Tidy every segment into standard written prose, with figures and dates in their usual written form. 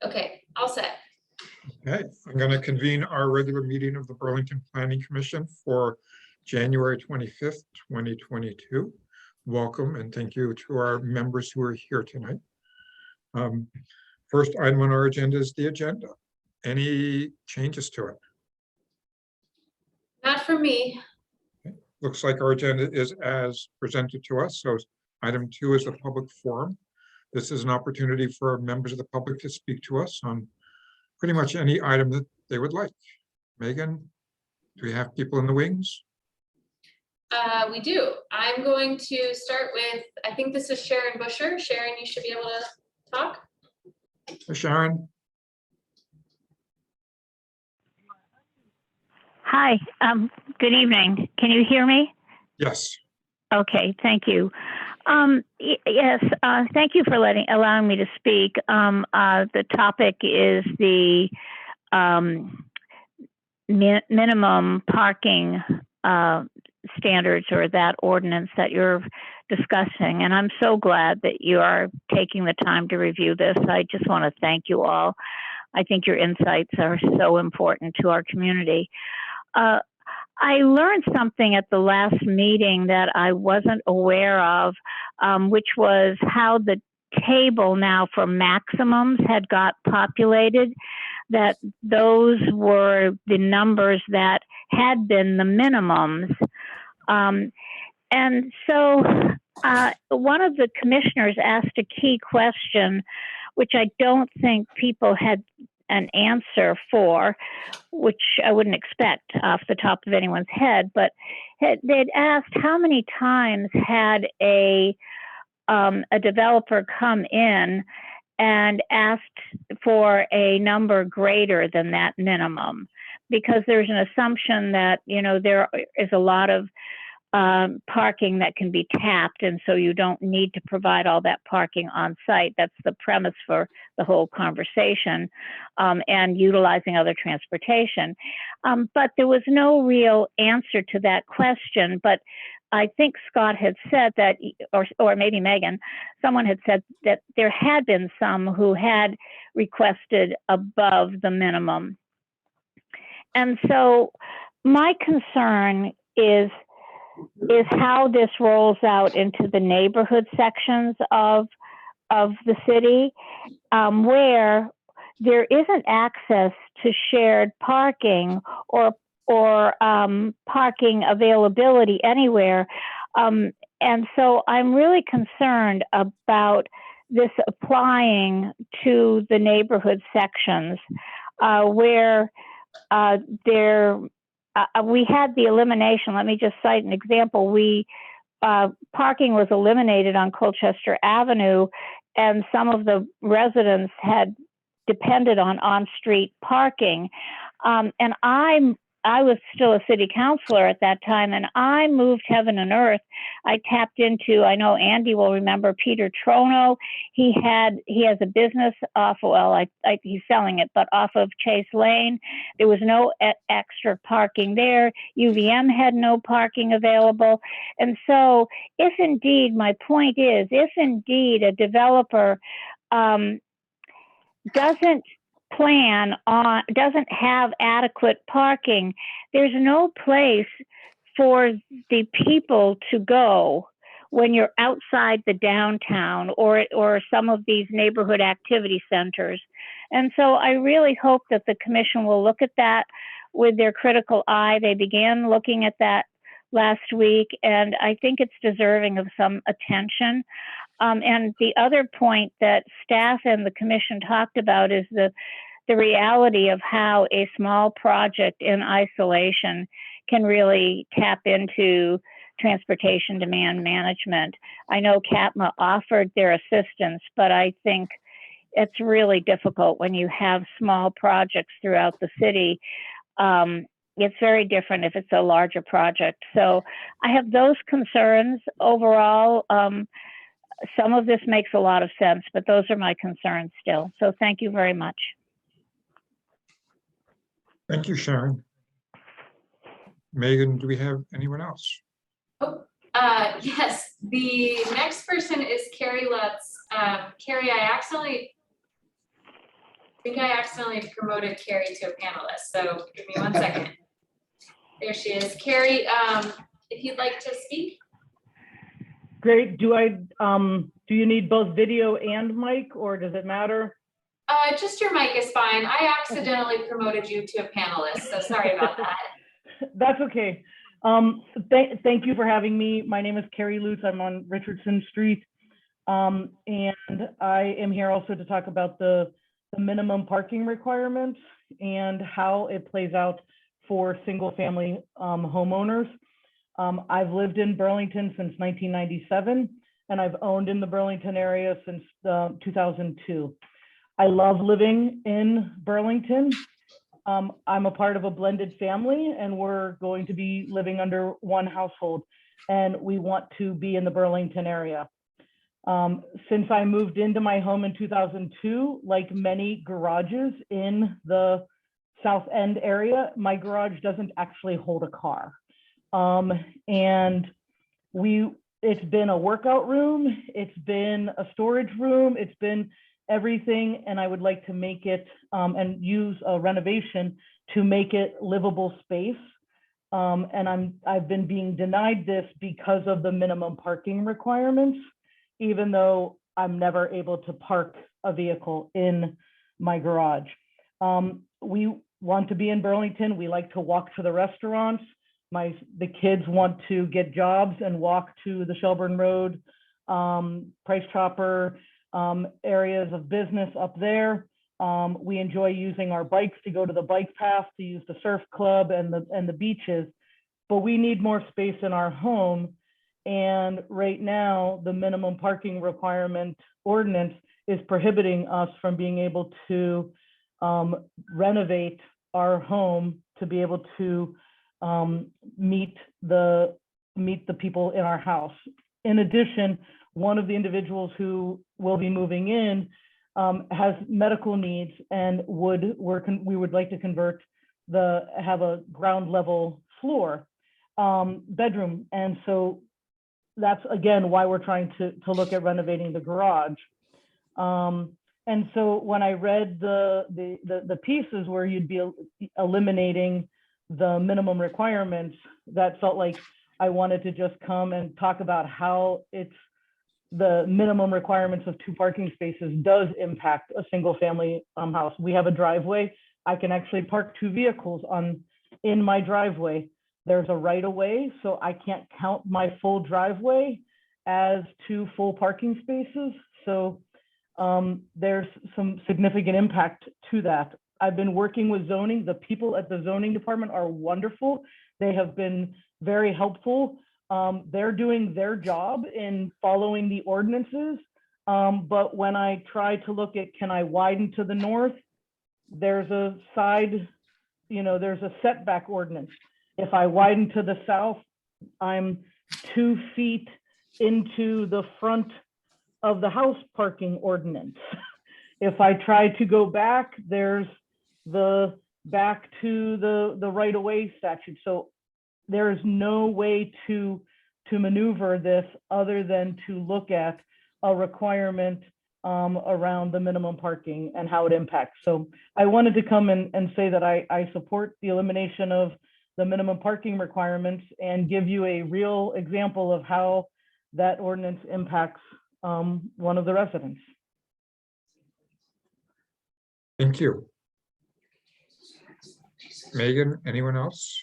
Okay, all set. Okay, I'm going to convene our regular meeting of the Burlington Planning Commission for January 25th, 2022. Welcome and thank you to our members who are here tonight. First item on our agenda is the agenda. Any changes to it? Not for me. Okay. Looks like our agenda is as presented to us. So item 2 is the public forum. This is an opportunity for members of the public to speak to us on pretty much any item that they would like. Megan, do we have people in the wings? We do. I'm going to start with, I think this is Sharon Busher. Sharon, you should be able to talk. Hi, Sharon. Hi, good evening. Can you hear me? Yes. Okay, thank you. Yes, thank you for allowing me to speak. The topic is the minimum parking standards, or that ordinance that you're discussing. And I'm so glad that you are taking the time to review this. I just want to thank you all. I think your insights are so important to our community. I learned something at the last meeting that I wasn't aware of, which was how the table now for maximums had got populated, that those were the numbers that had been the minimums. And so one of the commissioners asked a key question, which I don't think people had an answer for, which I wouldn't expect off the top of anyone's head, but they'd asked how many times had a developer come in and asked for a number greater than that minimum, because there's an assumption that, you know, there is a lot of parking that can be tapped, and so you don't need to provide all that parking on site. That's the premise for the whole conversation, and utilizing other transportation. But there was no real answer to that question. But I think Scott had said that, or maybe Megan, someone had said that there had been some who had requested above the minimum. And so my concern is how this rolls out into the neighborhood sections of the city, where there isn't access to shared parking or parking availability anywhere. And so I'm really concerned about this applying to the neighborhood sections, where we had the elimination. Let me just cite an example. Parking was eliminated on Colchester Avenue, and some of the residents had depended on on-street parking. And I was still a city councilor at that time, and I moved heaven and earth. I tapped into, I know Andy will remember, Peter Trono. He has a business off, well, he's selling it, but off of Chase Lane. There was no extra parking there. UVM had no parking available. And so if indeed, my point is, if indeed a developer doesn't have adequate parking, there's no place for the people to go when you're outside the downtown or some of these neighborhood activity centers. And so I really hope that the commission will look at that with their critical eye. They began looking at that last week, and I think it's deserving of some attention. And the other point that staff and the commission talked about is the reality of how a small project in isolation can really tap into transportation demand management. I know CATMA offered their assistance, but I think it's really difficult when you have small projects throughout the city. It's very different if it's a larger project. So I have those concerns overall. Some of this makes a lot of sense, but those are my concerns still. So thank you very much. Thank you, Sharon. Megan, do we have anyone else? Oh, yes. The next person is Carrie Lutz. Carrie, I accidentally think I accidentally promoted Carrie to a panelist, so give me 1 second. There she is. Carrie, if you'd like to speak. Great. Do you need both video and mic, or does it matter? Just your mic is fine. I accidentally promoted you to a panelist, so sorry about that. That's okay. Thank you for having me. My name is Carrie Lutz. I'm on Richardson Street. And I am here also to talk about the minimum parking requirements and how it plays out for single family homeowners. I've lived in Burlington since 1997, and I've owned in the Burlington area since 2002. I love living in Burlington. I'm a part of a blended family, and we're going to be living under one household, and we want to be in the Burlington area. Since I moved into my home in 2002, like many garages in the South End area, my garage doesn't actually hold a car. And it's been a workout room, it's been a storage room, it's been everything, and I would like to make it and use a renovation to make it livable space. And I've been being denied this because of the minimum parking requirements, even though I'm never able to park a vehicle in my garage. We want to be in Burlington. We like to walk to the restaurants. The kids want to get jobs and walk to the Shelburne Road, Price Chopper, areas of business up there. We enjoy using our bikes to go to the bike path, to use the surf club and the beaches, but we need more space in our home. And right now, the minimum parking requirement ordinance is prohibiting us from being able to renovate our home to be able to meet the people in our house. In addition, one of the individuals who will be moving in has medical needs and we would like to have a ground level floor bedroom. And so that's again why we're trying to look at renovating the garage. And so when I read the pieces where you'd be eliminating the minimum requirements, that felt like I wanted to just come and talk about how the minimum requirements of 2 parking spaces does impact a single family house. We have a driveway. I can actually park 2 vehicles in my driveway. There's a right of way, so I can't count my full driveway as 2 full parking spaces. So there's some significant impact to that. I've been working with zoning. The people at the zoning department are wonderful. They have been very helpful. They're doing their job in following the ordinances. But when I try to look at, can I widen to the north? There's a there's a setback ordinance. If I widen to the south, I'm 2 feet into the front of the house parking ordinance. If I try to go back, there's back to the right of way statute. So there is no way to maneuver this other than to look at a requirement around the minimum parking and how it impacts. So I wanted to come and say that I support the elimination of the minimum parking requirements and give you a real example of how that ordinance impacts one of the residents. Thank you. Megan, anyone else?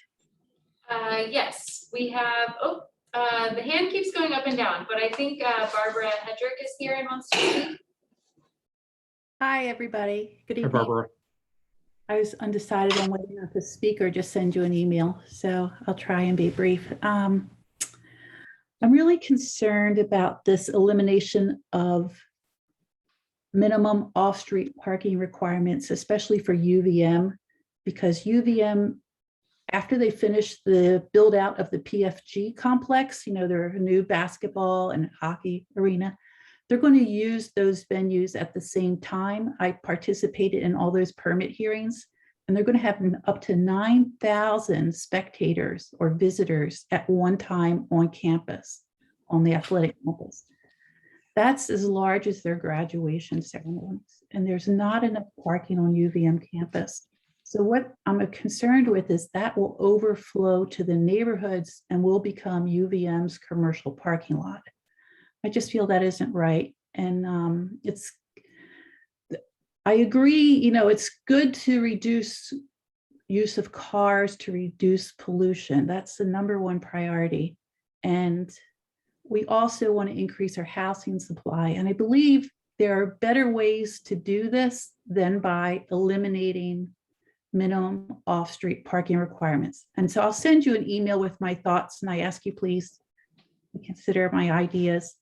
Yes, we have, the hand keeps going up and down, but I think Barbara Hedrick is here and wants to speak. Hi, everybody. Good Hi, evening. Barbara. I was undecided on whether or not to speak or just send you an email, so I'll try and be brief. I'm really concerned about this elimination of minimum off-street parking requirements, especially for UVM, because UVM, after they finish the build out of the PFG complex, their new basketball and hockey arena, they're going to use those venues at the same time. I participated in all those permit hearings, and they're going to have up to 9,000 spectators or visitors at one time on campus, on the athletic campus. That's as large as their graduation ceremonies, and there's not enough parking on UVM campus. So what I'm concerned with is that will overflow to the neighborhoods and will become UVM's commercial parking lot. I just feel that isn't right. And I agree, it's good to reduce use of cars to reduce pollution. That's the #1 priority. And we also want to increase our housing supply. And I believe there are better ways to do this than by eliminating minimum off-street parking requirements. And so I'll send you an email with my thoughts, and I ask you please to consider my ideas.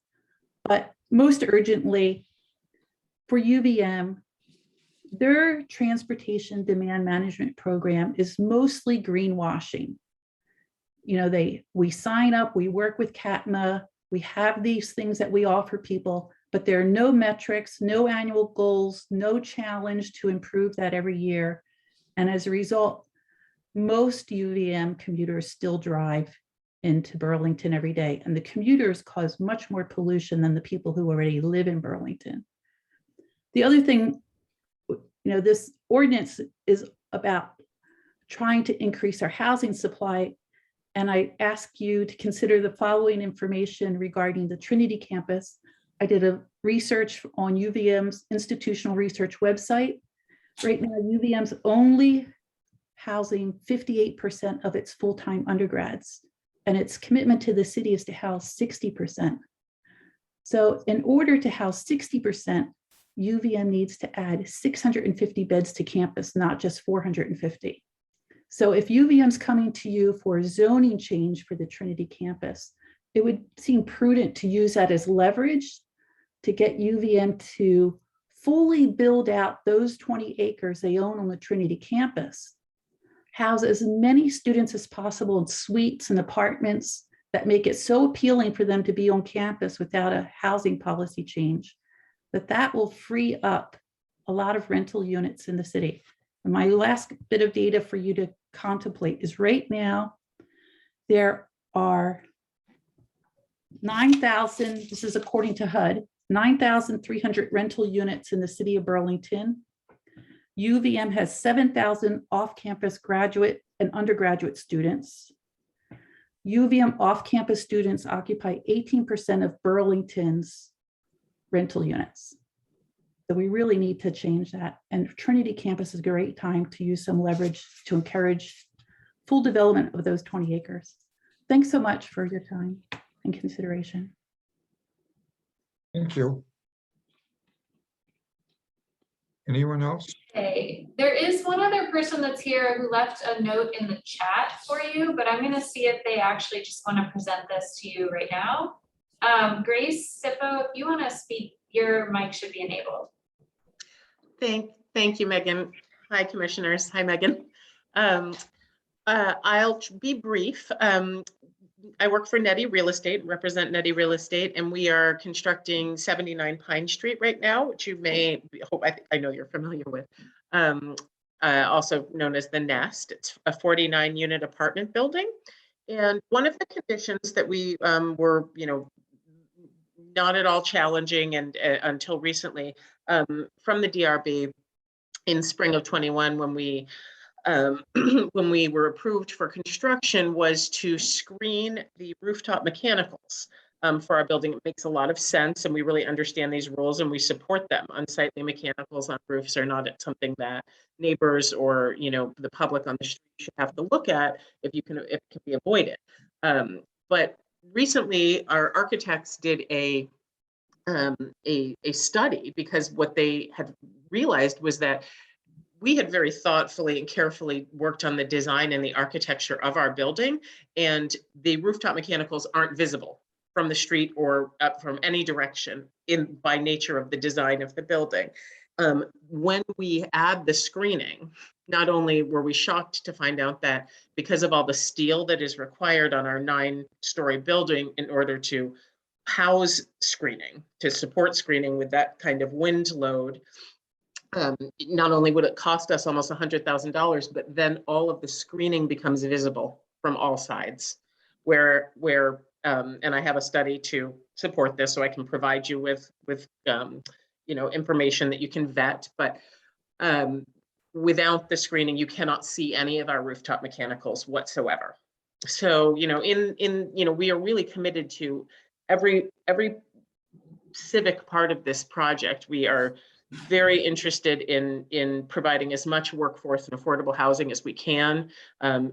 But most urgently, for UVM, their transportation demand management program is mostly greenwashing. We sign up, we work with CATMA, we have these things that we offer people, but there are no metrics, no annual goals, no challenge to improve that every year. And as a result, most UVM commuters still drive into Burlington every day. And the commuters cause much more pollution than the people who already live in Burlington. The other thing, this ordinance is about trying to increase our housing supply. And I ask you to consider the following information regarding the Trinity campus. I did a research on UVM's institutional research website. Right now, UVM's only housing 58% of its full-time undergrads, and its commitment to the city is to house 60%. So in order to house 60%, UVM needs to add 650 beds to campus, not just 450. So if UVM's coming to you for a zoning change for the Trinity campus, it would seem prudent to use that as leverage to get UVM to fully build out those 20 acres they own on the Trinity campus, house as many students as possible in suites and apartments that make it so appealing for them to be on campus without a housing policy change, that will free up a lot of rental units in the city. And my last bit of data for you to contemplate is right now, there are 9,000, this is according to HUD, 9,300 rental units in the city of Burlington. UVM has 7,000 off-campus graduate and undergraduate students. UVM off-campus students occupy 18% of Burlington's rental units. So we really need to change that. And Trinity campus is a great time to use some leverage to encourage full development of those 20 acres. Thanks so much for your time and consideration. Thank you. Anyone else? Okay, there is one other person that's here who left a note in the chat for you, but I'm gonna see if they actually just want to present this to you right now. Grace Sippo, if you want to speak, your mic should be enabled. Thank you, Megan. Hi, commissioners. Hi, Megan. I'll be brief. I work for Netty Real Estate, represent Netty Real Estate, and we are constructing 79 Pine Street right now, which you may hope, I know you're familiar with, also known as the Nest. It's a 49-unit apartment building. And one of the conditions that we were, not at all challenging and until recently from the DRB in spring of 21, when we were approved for construction, was to screen the rooftop mechanicals for our building. It makes a lot of sense, and we really understand these rules and we support them. Unsightly mechanicals on roofs are not something that neighbors or the public on the street should have to look at if it can be avoided. But recently, our architects did a study, because what they had realized was that we had very thoughtfully and carefully worked on the design and the architecture of our building, and the rooftop mechanicals aren't visible from the street or up from any direction by nature of the design of the building. When we add the screening, not only were we shocked to find out that because of all the steel that is required on our 9-story building in order to house screening, to support screening with that kind of wind load, not only would it cost us almost $100,000, but then all of the screening becomes visible from all sides, where and I have a study to support this, so I can provide you with information that you can vet. But without the screening, you cannot see any of our rooftop mechanicals whatsoever. So, we are really committed to every civic part of this project. We are very interested in providing as much workforce and affordable housing as we can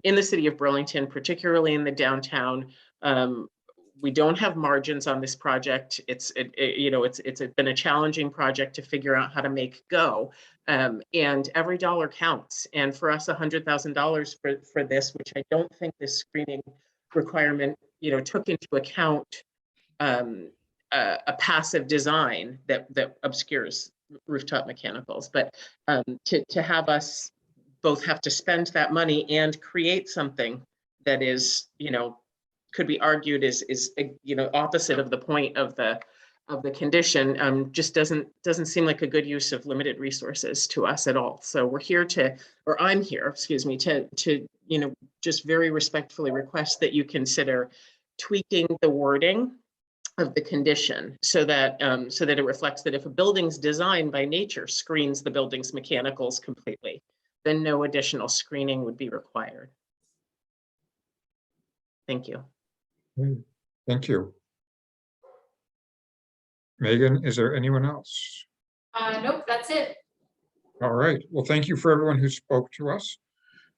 in the city of Burlington, particularly in the downtown. We don't have margins on this project. It's been a challenging project to figure out how to make go. And every dollar counts. And for us, $100,000 for this, which I don't think this screening requirement, took into account a passive design that obscures rooftop mechanicals. But to have us both have to spend that money and create something that is, could be argued is opposite of the point of the condition, just doesn't seem like a good use of limited resources to us at all. So I'm here, to just very respectfully request that you consider tweaking the wording of the condition so that it reflects that if a building's design by nature screens the building's mechanicals completely, then no additional screening would be required. Thank you. Thank you. Megan, is there anyone else? Nope, that's it. All right. Well, thank you for everyone who spoke to us.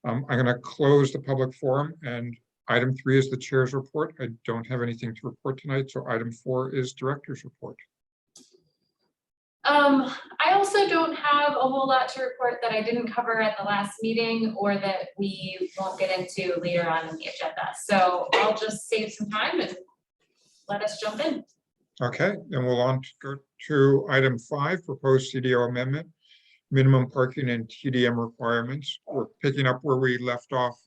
I'm going to close the public forum, and item 3 is the chair's report. I don't have anything to report tonight, so item 4 is director's report. I also don't have a whole lot to report that I didn't cover at the last meeting or that we won't get into later on in the agenda. So I'll just save some time and let us jump in. Okay, then we'll go to item 5, proposed CDO amendment, minimum parking and TDM requirements. We're picking up where we left off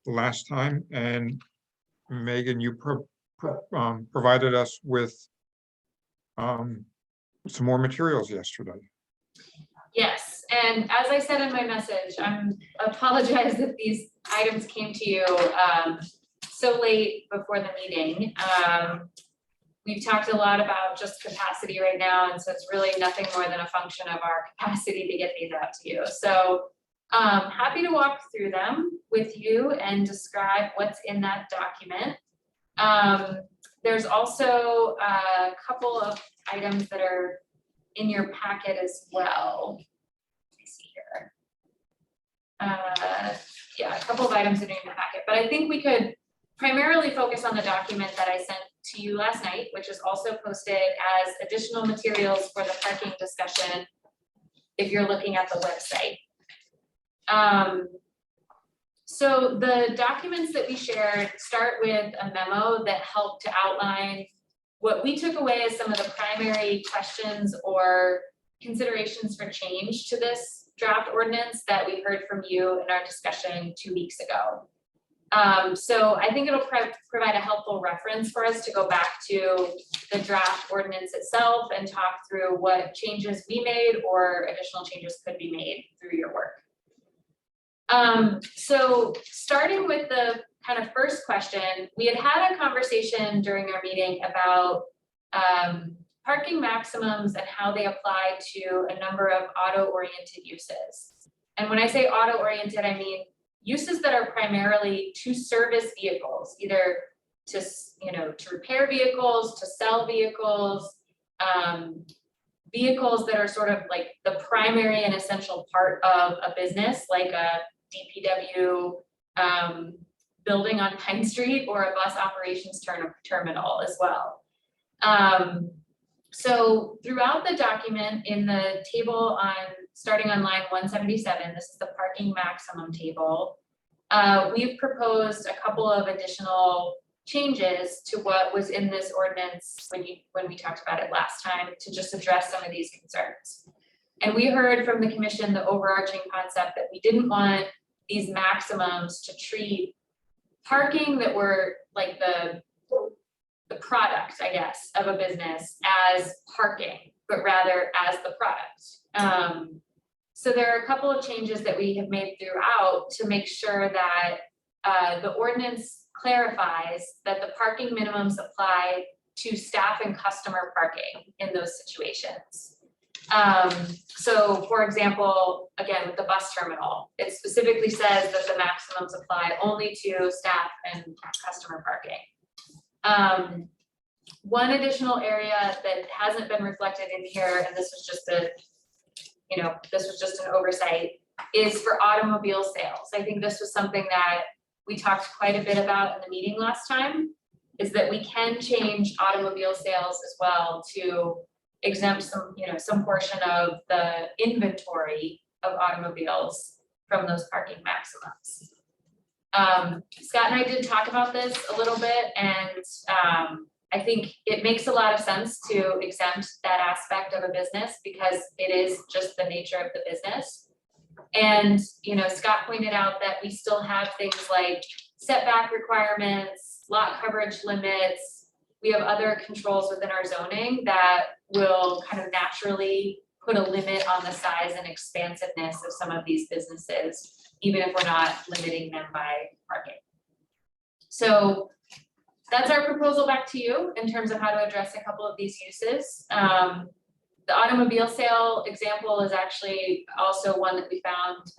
the last time, and Megan, you provided us with some more materials yesterday. Yes, and as I said in my message, I apologize that these items came to you so late before the meeting. We've talked a lot about just capacity right now, and so it's really nothing more than a function of our capacity to get these out to you. So happy to walk through them with you and describe what's in that document. There's also a couple of items that are in your packet as well. Let me see here. Yeah, a couple of items that are in your packet, but I think we could primarily focus on the document that I sent to you last night, which is also posted as additional materials for the parking discussion if you're looking at the website. So the documents that we shared start with a memo that helped to outline what we took away as some of the primary questions or considerations for change to this draft ordinance that we heard from you in our discussion 2 weeks ago. So I think it'll provide a helpful reference for us to go back to the draft ordinance itself and talk through what changes we made or additional changes could be made through your work. So starting with the kind of first question, we had a conversation during our meeting about parking maximums and how they apply to a number of auto-oriented uses. And when I say auto-oriented, I mean uses that are primarily to service vehicles, either to repair vehicles, to sell vehicles, vehicles that are sort of like the primary and essential part of a business, like a DPW building on Pine Street or a bus operations terminal as well. So throughout the document in the table starting on line 177, this is the parking maximum table. We've proposed a couple of additional changes to what was in this ordinance when we talked about it last time to just address some of these concerns. And we heard from the commission the overarching concept that we didn't want these maximums to treat parking that were like the product, I guess, of a business as parking, but rather as the product. So there are a couple of changes that we have made throughout to make sure that the ordinance clarifies that the parking minimums apply to staff and customer parking in those situations. So for example, again, with the bus terminal, it specifically says that the maximums apply only to staff and customer parking. One additional area that hasn't been reflected in here, and this was just an oversight, is for automobile sales. I think this was something that we talked quite a bit about in the meeting last time, is that we can change automobile sales as well to exempt some portion of the inventory of automobiles from those parking maximums. Scott and I did talk about this a little bit, and I think it makes a lot of sense to exempt that aspect of a business because it is just the nature of the business. And, Scott pointed out that we still have things like setback requirements, lot coverage limits. We have other controls within our zoning that will kind of naturally put a limit on the size and expansiveness of some of these businesses, even if we're not limiting them by parking. So that's our proposal back to you in terms of how to address a couple of these uses. The automobile sale example is actually also one that we found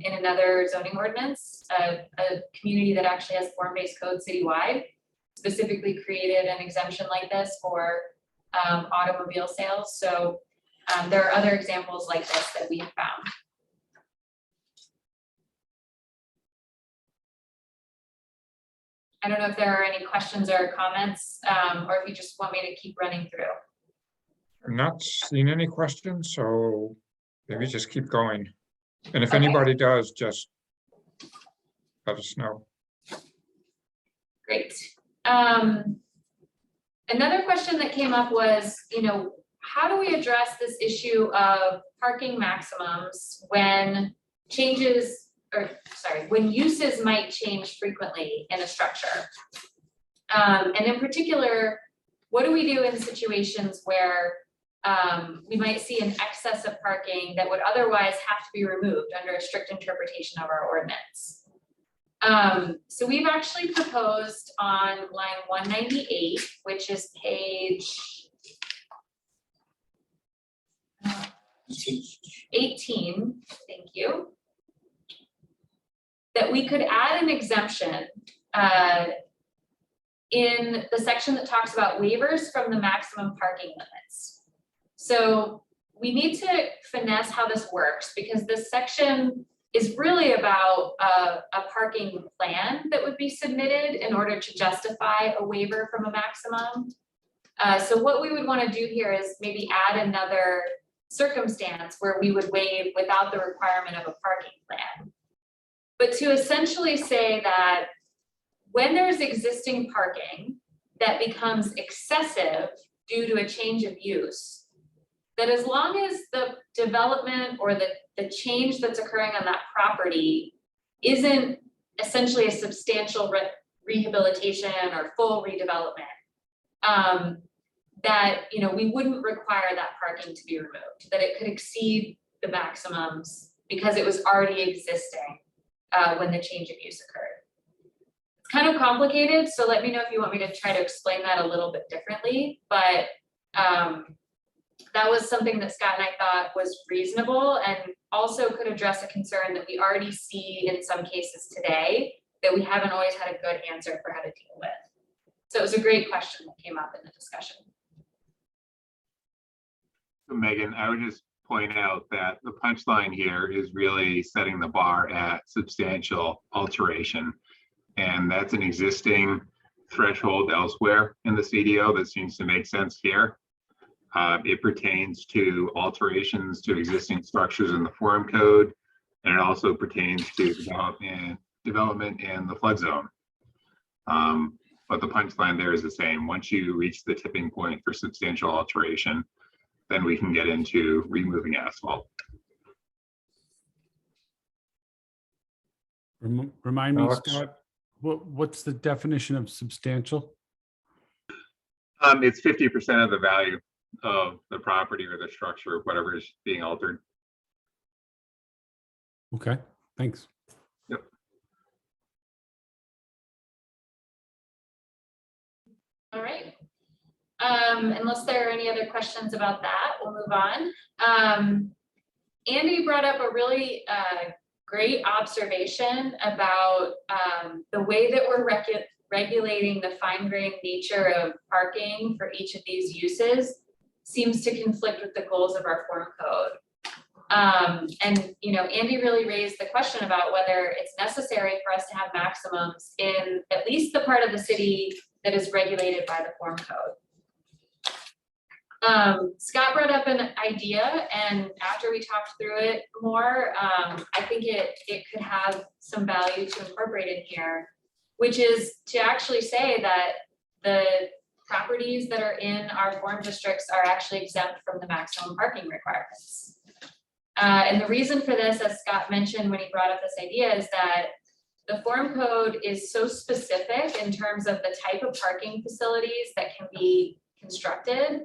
in another zoning ordinance. A community that actually has form-based code citywide specifically created an exemption like this for automobile sales. So there are other examples like this that we have found. I don't know if there are any questions or comments, or if you just want me to keep running through. I'm not seeing any questions, so maybe just keep going. And if Okay. anybody does, just let us know. Great. Another question that came up was, how do we address this issue of parking maximums when when uses might change frequently in a structure? And in particular, what do we do in situations where we might see an excess of parking that would otherwise have to be removed under a strict interpretation of our ordinance? So we've actually proposed on line 198, which is page 18, thank you, that we could add an exemption in the section that talks about waivers from the maximum parking limits. So we need to finesse how this works because this section is really about a parking plan that would be submitted in order to justify a waiver from a maximum. So what we would want to do here is maybe add another circumstance where we would waive without the requirement of a parking plan. But to essentially say that when there's existing parking that becomes excessive due to a change of use, that as long as the development or the change that's occurring on that property isn't essentially a substantial rehabilitation or full redevelopment, that we wouldn't require that parking to be removed, that it could exceed the maximums because it was already existing when the change of use occurred. It's kind of complicated, so let me know if you want me to try to explain that a little bit differently, but that was something that Scott and I thought was reasonable and also could address a concern that we already see in some cases today that we haven't always had a good answer for how to deal with. So it was a great question that came up in the discussion. So Megan, I would just point out that the punchline here is really setting the bar at substantial alteration. And that's an existing threshold elsewhere in the CDO that seems to make sense here. It pertains to alterations to existing structures in the Form Code, and it also pertains to development in the flood zone. But the punchline there is the same. Once you reach the tipping point for substantial alteration, then we can get into removing asphalt. Remind me, Alex? Scott, what's the definition of substantial? It's 50% of the value of the property or the structure, whatever is being altered. Okay, thanks. All right. Unless there are any other questions about that, we'll move on. Andy brought up a really great observation about the way that we're regulating the fine-grained nature of parking for each of these uses seems to conflict with the goals of our form code. And Andy really raised the question about whether it's necessary for us to have maximums in at least the part of the city that is regulated by the form code. Scott brought up an idea, and after we talked through it more, I think it could have some value to incorporate in here, which is to actually say that the properties that are in our form districts are actually exempt from the maximum parking requirements. And the reason for this, as Scott mentioned when he brought up this idea, is that the form code is so specific in terms of the type of parking facilities that can be constructed,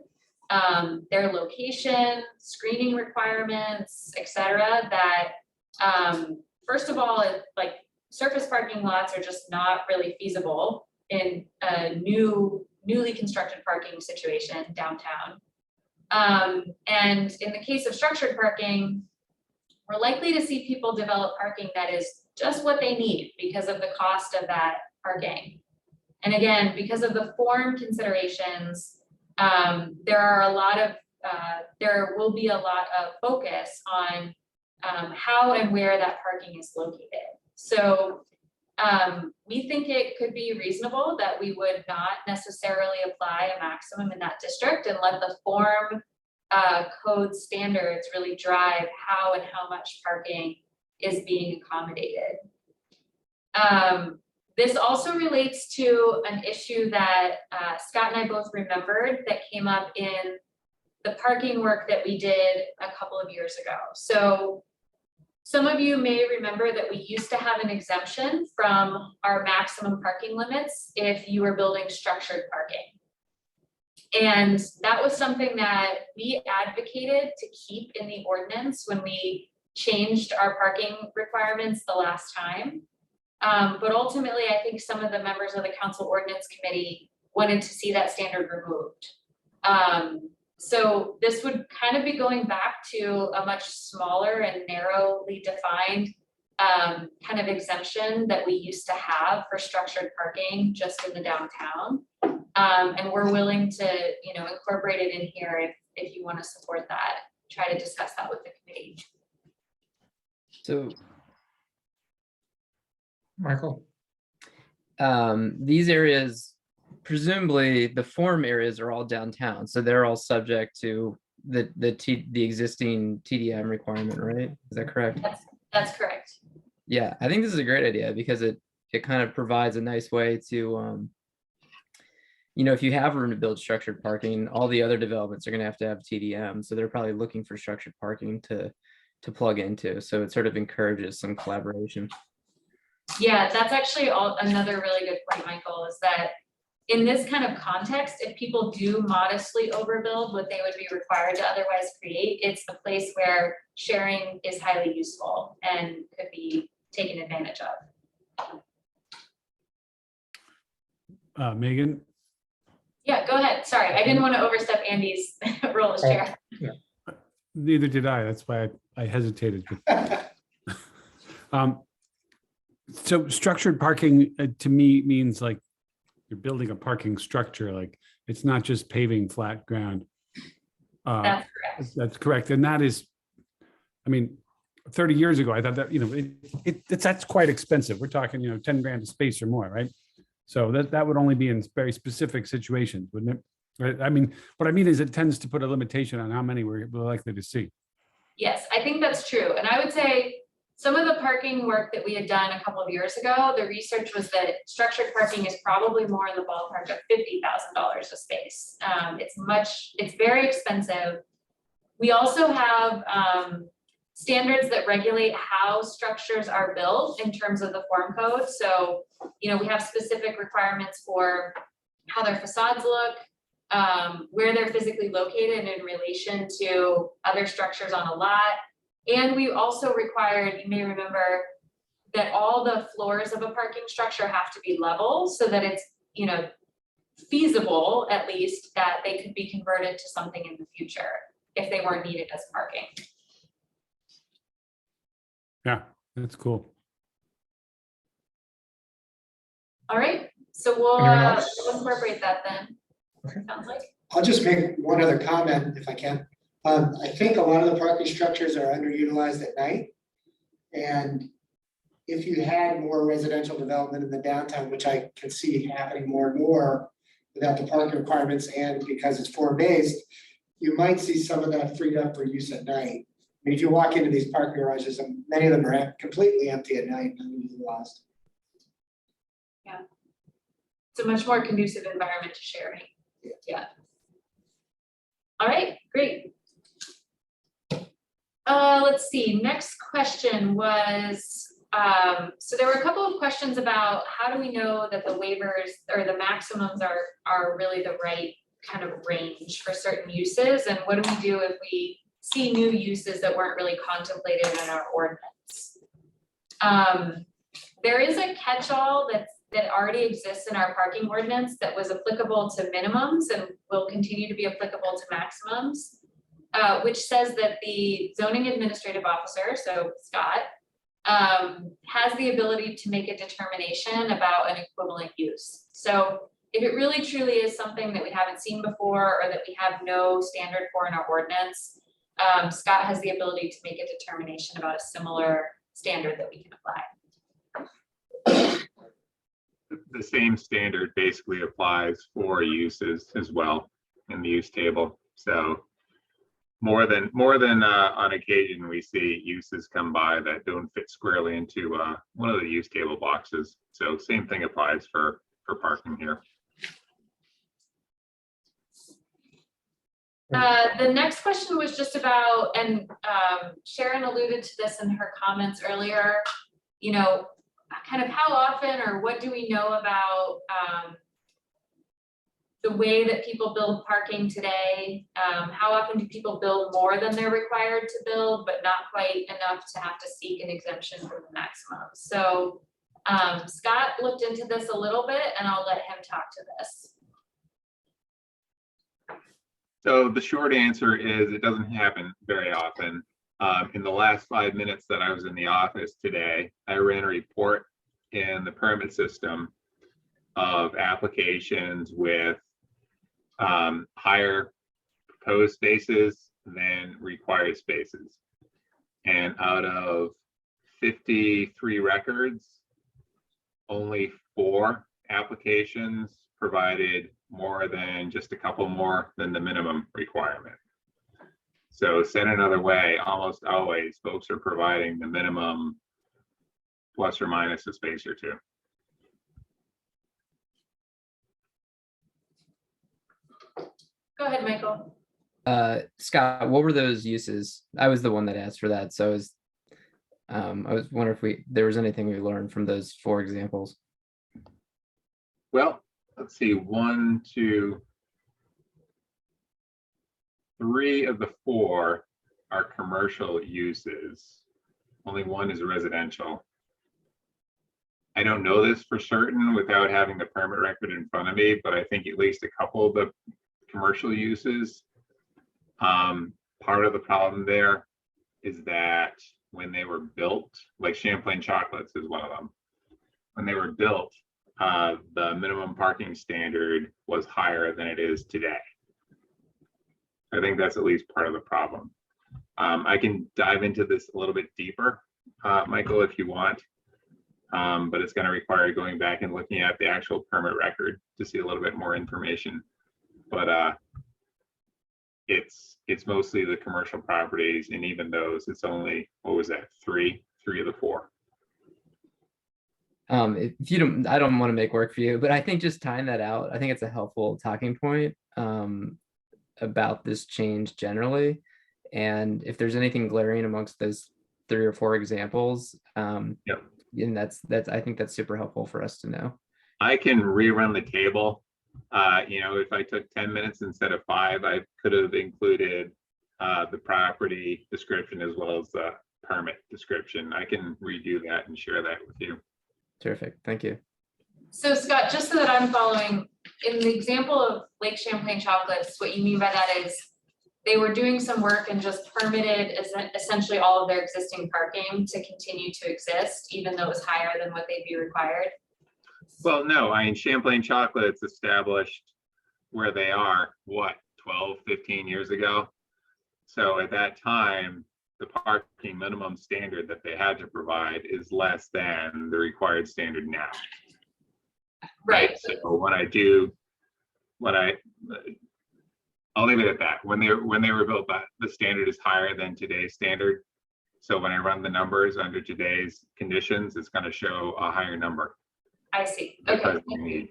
their location, screening requirements, etc. that first of all, like surface parking lots are just not really feasible in a newly constructed parking situation downtown. And in the case of structured parking, we're likely to see people develop parking that is just what they need because of the cost of that parking. And again, because of the form considerations, there will be a lot of focus on how and where that parking is located. So we think it could be reasonable that we would not necessarily apply a maximum in that district and let the form code standards really drive how and how much parking is being accommodated. This also relates to an issue that Scott and I both remembered that came up in the parking work that we did a couple of years ago. So some of you may remember that we used to have an exemption from our maximum parking limits if you were building structured parking. And that was something that we advocated to keep in the ordinance when we changed our parking requirements the last time. But ultimately, I think some of the members of the council ordinance committee wanted to see that standard removed. So this would kind of be going back to a much smaller and narrowly defined kind of exemption that we used to have for structured parking just in the downtown. And we're willing to, incorporate it in here if you want to support that, try to discuss that with the committee. So Michael? These areas, presumably the form areas are all downtown, so they're all subject to the existing TDM requirement, right? Is that correct? That's correct. Yeah, I think this is a great idea because it kind of provides a nice way to, if you have room to build structured parking, all the other developments are going to have TDM, so they're probably looking for structured parking to plug into. So it sort of encourages some collaboration. Yeah, that's actually another really good point, Michael, is that in this kind of context, if people do modestly overbuild what they would be required to otherwise create, it's a place where sharing is highly useful and could be taken advantage of. Megan? Yeah, go ahead. Sorry, I didn't want to overstep Andy's role as chair. Neither did I. That's why I hesitated. So structured parking to me means like you're building a parking structure, like it's not just paving flat ground. That's correct. That's correct. And that is, 30 years ago, I thought that, that's quite expensive. We're talking, 10 grand a space or more, right? So that would only be in very specific situations, wouldn't it? Right? What I mean is it tends to put a limitation on how many we're likely to see. Yes, I think that's true. And I would say some of the parking work that we had done a couple of years ago, the research was that structured parking is probably more in the ballpark of $50,000 a space. It's very expensive. We also have standards that regulate how structures are built in terms of the form code. So, we have specific requirements for how their facades look, where they're physically located in relation to other structures on a lot. And we also required, you may remember, that all the floors of a parking structure have to be level so that it's, feasible, at least, that they could be converted to something in the future if they weren't needed as parking. Yeah, that's cool. All right, so we'll Anyone else? we'll incorporate that then. Okay. Sounds like. I'll just make one other comment if I can. I think a lot of the parking structures are underutilized at night. And if you had more residential development in the downtown, which I can see happening more and more without the parking requirements and because it's form-based, you might see some of that freed up for use at night. I mean, if you walk into these parking garages, and many of them are completely empty at night, underutilized. It's a much more conducive environment to sharing. Yeah. All right, great. Let's see, next question was, so there were a couple of questions about how do we know that the waivers or the maximums are really the right kind of range for certain uses, and what do we do if we see new uses that weren't really contemplated in our ordinance? There is a catch-all that already exists in our parking ordinance that was applicable to minimums and will continue to be applicable to maximums, which says that the zoning administrative officer, so Scott, has the ability to make a determination about an equivalent use. So if it really truly is something that we haven't seen before or that we have no standard for in our ordinance, Scott has the ability to make a determination about a similar standard that we can apply. The same standard basically applies for uses as well in the use table. So more than on occasion, we see uses come by that don't fit squarely into one of the use table boxes. So same thing applies for parking here. The next question was just about, and Sharon alluded to this in her comments earlier, you know, kind of how often or what do we know about the way that people build parking today? How often do people build more than they're required to build, but not quite enough to have to seek an exemption from the maximum? So Scott looked into this a little bit and I'll let him talk to this. So the short answer is it doesn't happen very often. In the last 5 minutes that I was in the office today, I ran a report in the permit system of applications with higher proposed spaces than required spaces. And out of 53 records, only 4 applications provided more than just a couple more than the minimum requirement. So said another way, almost always folks are providing the minimum plus or minus a space or two. Go ahead, Michael. Scott, what were those uses? I was the one that asked for that. So I was wondering if there was anything we learned from those 4 examples. Well, let's see, 1, 2, 3 of the 4 are commercial uses. Only 1 is residential. I don't know this for certain without having the permit record in front of me, but I think at least a couple of the commercial uses, part of the problem there is that when they were built, like Champlain Chocolates is one of them, when they were built, the minimum parking standard was higher than it is today. I think that's at least part of the problem. I can dive into this a little bit deeper, Michael, if you want, but it's going to require going back and looking at the actual permit record to see a little bit more information. But it's mostly the commercial properties, and even those, it's only, what was that, 3 of the 4. If you don't, I don't want to make work for you, but I think just tying that out, I think it's a helpful talking point about this change generally. And if there's anything glaring amongst those 3 or 4 examples, Yep. And that's I think that's super helpful for us to know. I can rerun the table. You know, if I took 10 minutes instead of 5, I could have included the property description as well as the permit description. I can redo that and share that with you. Terrific. Thank you. So Scott, just so that I'm following, in the example of Lake Champlain Chocolates, what you mean by that is they were doing some work and just permitted essentially all of their existing parking to continue to exist, even though it was higher than what they'd be required? Well, no, I mean, Champlain Chocolates established where they are, what, 12, 15 years ago? So at that time, the parking minimum standard that they had to provide is less than the required standard now. Right. So I'll leave it at that. When they were built, the standard is higher than today's standard. So when I run the numbers under today's conditions, it's going to show a higher number. I see. Okay. Because we need.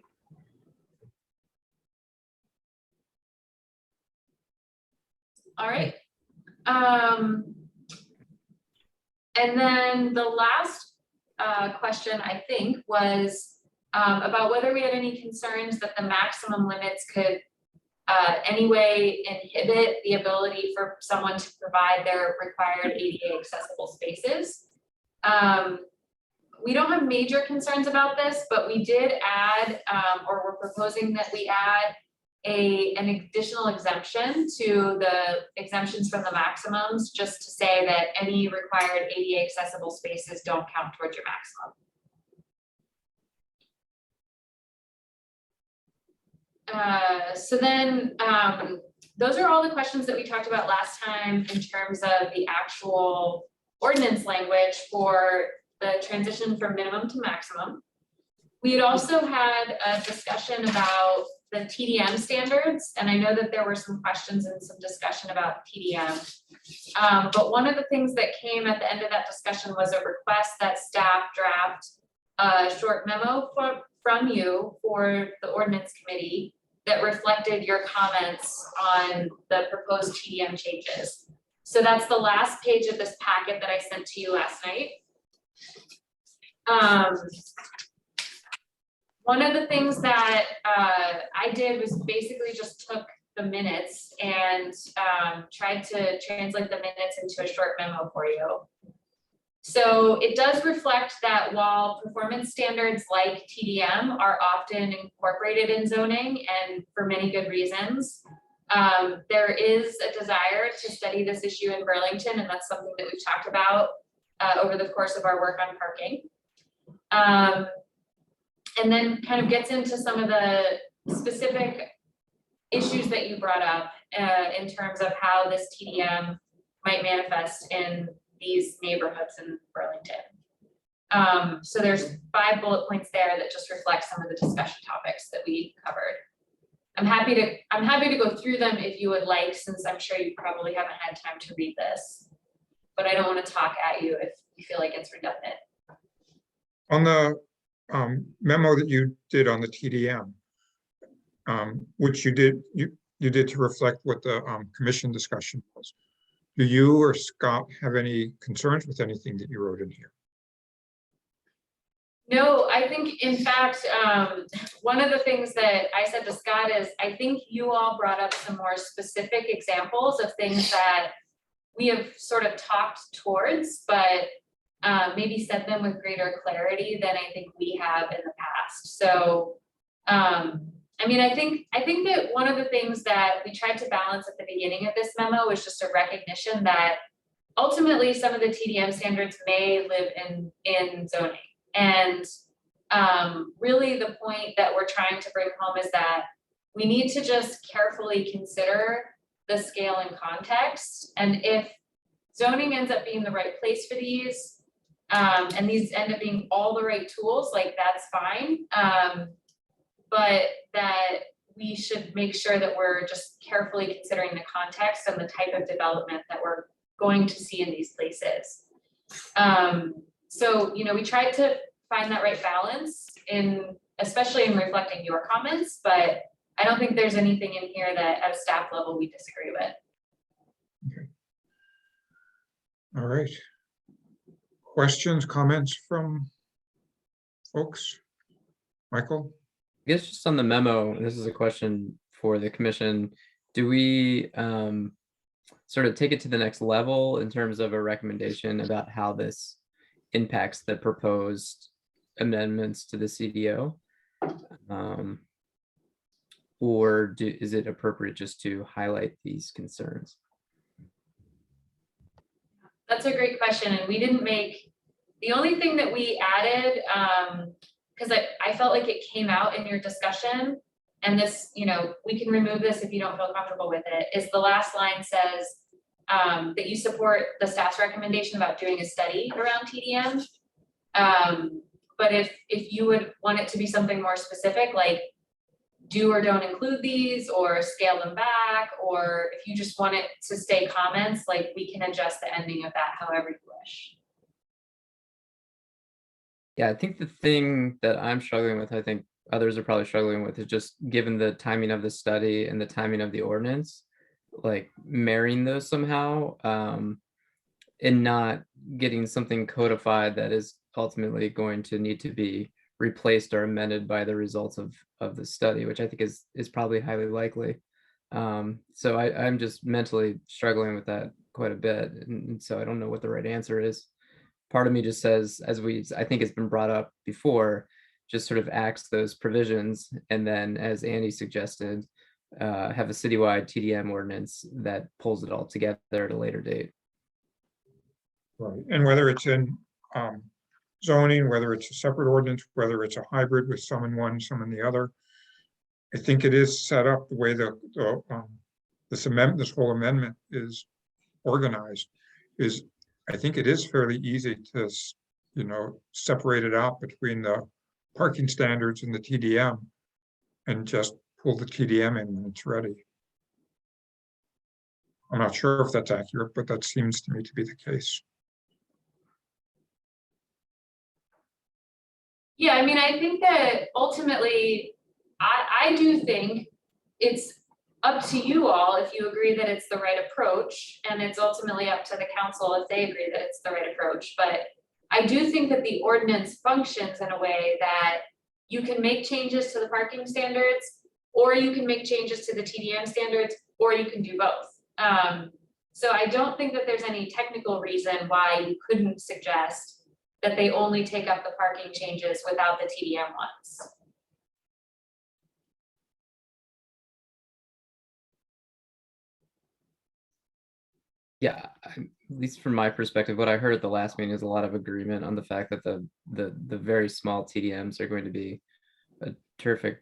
All right. And then the last question, I think, was about whether we had any concerns that the maximum limits could anyway inhibit the ability for someone to provide their required ADA accessible spaces. We don't have major concerns about this, but we did add, or we're proposing that we add an additional exemption to the exemptions from the maximums, just to say that any required ADA accessible spaces don't count towards your maximum. So then those are all the questions that we talked about last time in terms of the actual ordinance language for the transition from minimum to maximum. We had also had a discussion about the TDM standards, and I know that there were some questions and some discussion about TDM. But one of the things that came at the end of that discussion was a request that staff draft a short memo from you for the ordinance committee that reflected your comments on the proposed TDM changes. So that's the last page of this packet that I sent to you last night. One of the things that I did was basically just took the minutes and tried to translate the minutes into a short memo for you. So it does reflect that while performance standards like TDM are often incorporated in zoning, and for many good reasons, there is a desire to study this issue in Burlington, and that's something that we've talked about over the course of our work on parking. And then kind of gets into some of the specific issues that you brought up in terms of how this TDM might manifest in these neighborhoods in Burlington. So there's 5 bullet points there that just reflect some of the discussion topics that we covered. I'm happy to go through them if you would like, since I'm sure you probably haven't had time to read this, but I don't want to talk at you if you feel like it's redundant. On the memo that you did on the TDM, which you did to reflect what the commission discussion was. Do you or Scott have any concerns with anything that you wrote in here? No, I think in fact, one of the things that I said to Scott is, I think you all brought up some more specific examples of things that we have sort of talked towards, but maybe said them with greater clarity than I think we have in the past. So, I mean, I think that one of the things that we tried to balance at the beginning of this memo was just a recognition that ultimately some of the TDM standards may live in zoning. And really the point that we're trying to bring home is that we need to just carefully consider the scale and context. And if zoning ends up being the right place for these, and these end up being all the right tools, like that's fine. But that we should make sure that we're just carefully considering the context and the type of development that we're going to see in these places. So, you know, we tried to find that right balance especially in reflecting your comments, but I don't think there's anything in here that at a staff level we disagree with. Okay. All right. Questions, comments from folks? Michael? I guess just on the memo, this is a question for the commission. Do we sort of take it to the next level in terms of a recommendation about how this impacts the proposed amendments to the CDO? Or is it appropriate just to highlight these concerns? That's a great question, and we didn't make, the only thing that we added, because I felt like it came out in your discussion, and this, you know, we can remove this if you don't feel comfortable with it, is the last line says that you support the staff's recommendation about doing a study around TDM. But if you would want it to be something more specific, like do or don't include these, or scale them back, or if you just want it to stay comments, like we can adjust the ending of that however you wish. Yeah, I think the thing that I'm struggling with, I think others are probably struggling with, is just given the timing of the study and the timing of the ordinance, like marrying those somehow, and not getting something codified that is ultimately going to need to be replaced or amended by the results of the study, which I think is probably highly likely. So I'm just mentally struggling with that quite a bit, and so I don't know what the right answer is. Part of me just says, I think it's been brought up before, just sort of axe those provisions, and then, as Andy suggested, have a citywide TDM ordinance that pulls it all together at a later date. Right, and whether it's in zoning, whether it's a separate ordinance, whether it's a hybrid with some in one, some in the other, I think it is set up the way this whole amendment is organized. I think it is fairly easy to, you know, separate it out between the parking standards and the TDM, and just pull the TDM in when it's ready. I'm not sure if that's accurate, but that seems to me to be the case. Yeah, I mean, I think that ultimately, I do think it's up to you all if you agree that it's the right approach, and it's ultimately up to the council if they agree that it's the right approach. But I do think that the ordinance functions in a way that you can make changes to the parking standards, or you can make changes to the TDM standards, or you can do both. So I don't think that there's any technical reason why you couldn't suggest that they only take up the parking changes without the TDM ones. Yeah, at least from my perspective, what I heard at the last meeting is a lot of agreement on the fact that the very small TDMs are going to be a terrifically